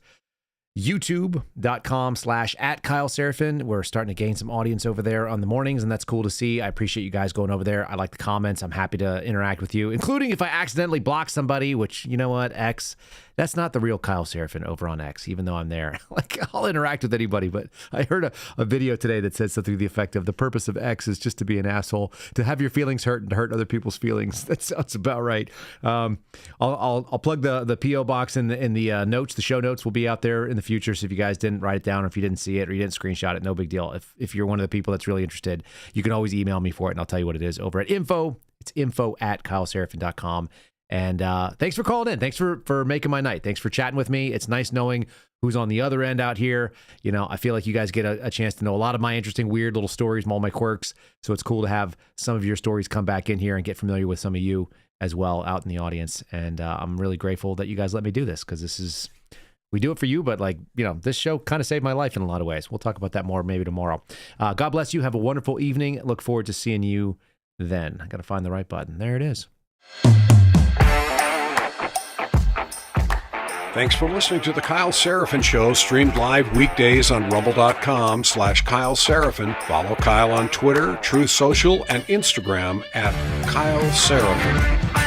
youtube.com/@Kyle Seraphin. We're starting to gain some audience over there on the mornings, and that's cool to see. I appreciate you guys going over there. I like the comments. I'm happy to interact with you, including if I accidentally block somebody, which, you know what, X, that's not the real Kyle Seraphin over on X, even though I'm there. Like, I'll interact with anybody, but I heard a video today that said something to the effect of the purpose of X is just to be an asshole, to have your feelings hurt and to hurt other people's feelings. That sounds about right. I'll plug the P.O. box in the notes. The show notes will be out there in the future, so if you guys didn't write it down or if you didn't see it or you didn't screenshot it, no big deal. If you're one of the people that's really interested, you can always email me for it, and I'll tell you what it is over at info. It's info@KyleSeraphin.com. And thanks for calling in. Thanks for making my night. Thanks for chatting with me. It's nice knowing who's on the other end out here. I feel like you guys get a chance to know a lot of my interesting, weird little stories, all my quirks. So it's cool to have some of your stories come back in here and get familiar with some of you as well out in the audience. And I'm really grateful that you guys let me do this, because we do it for you, but this show kind of saved my life in a lot of ways. We'll talk about that more maybe tomorrow. God bless you. Have a wonderful evening. Look forward to seeing you then. I got to find the right button. There it is. Thanks for listening to The Kyle Seraphin Show, streamed live weekdays on rumble.com/Kyle Seraphin. Follow Kyle on Twitter, Truth Social, and Instagram @Kyle Seraphin.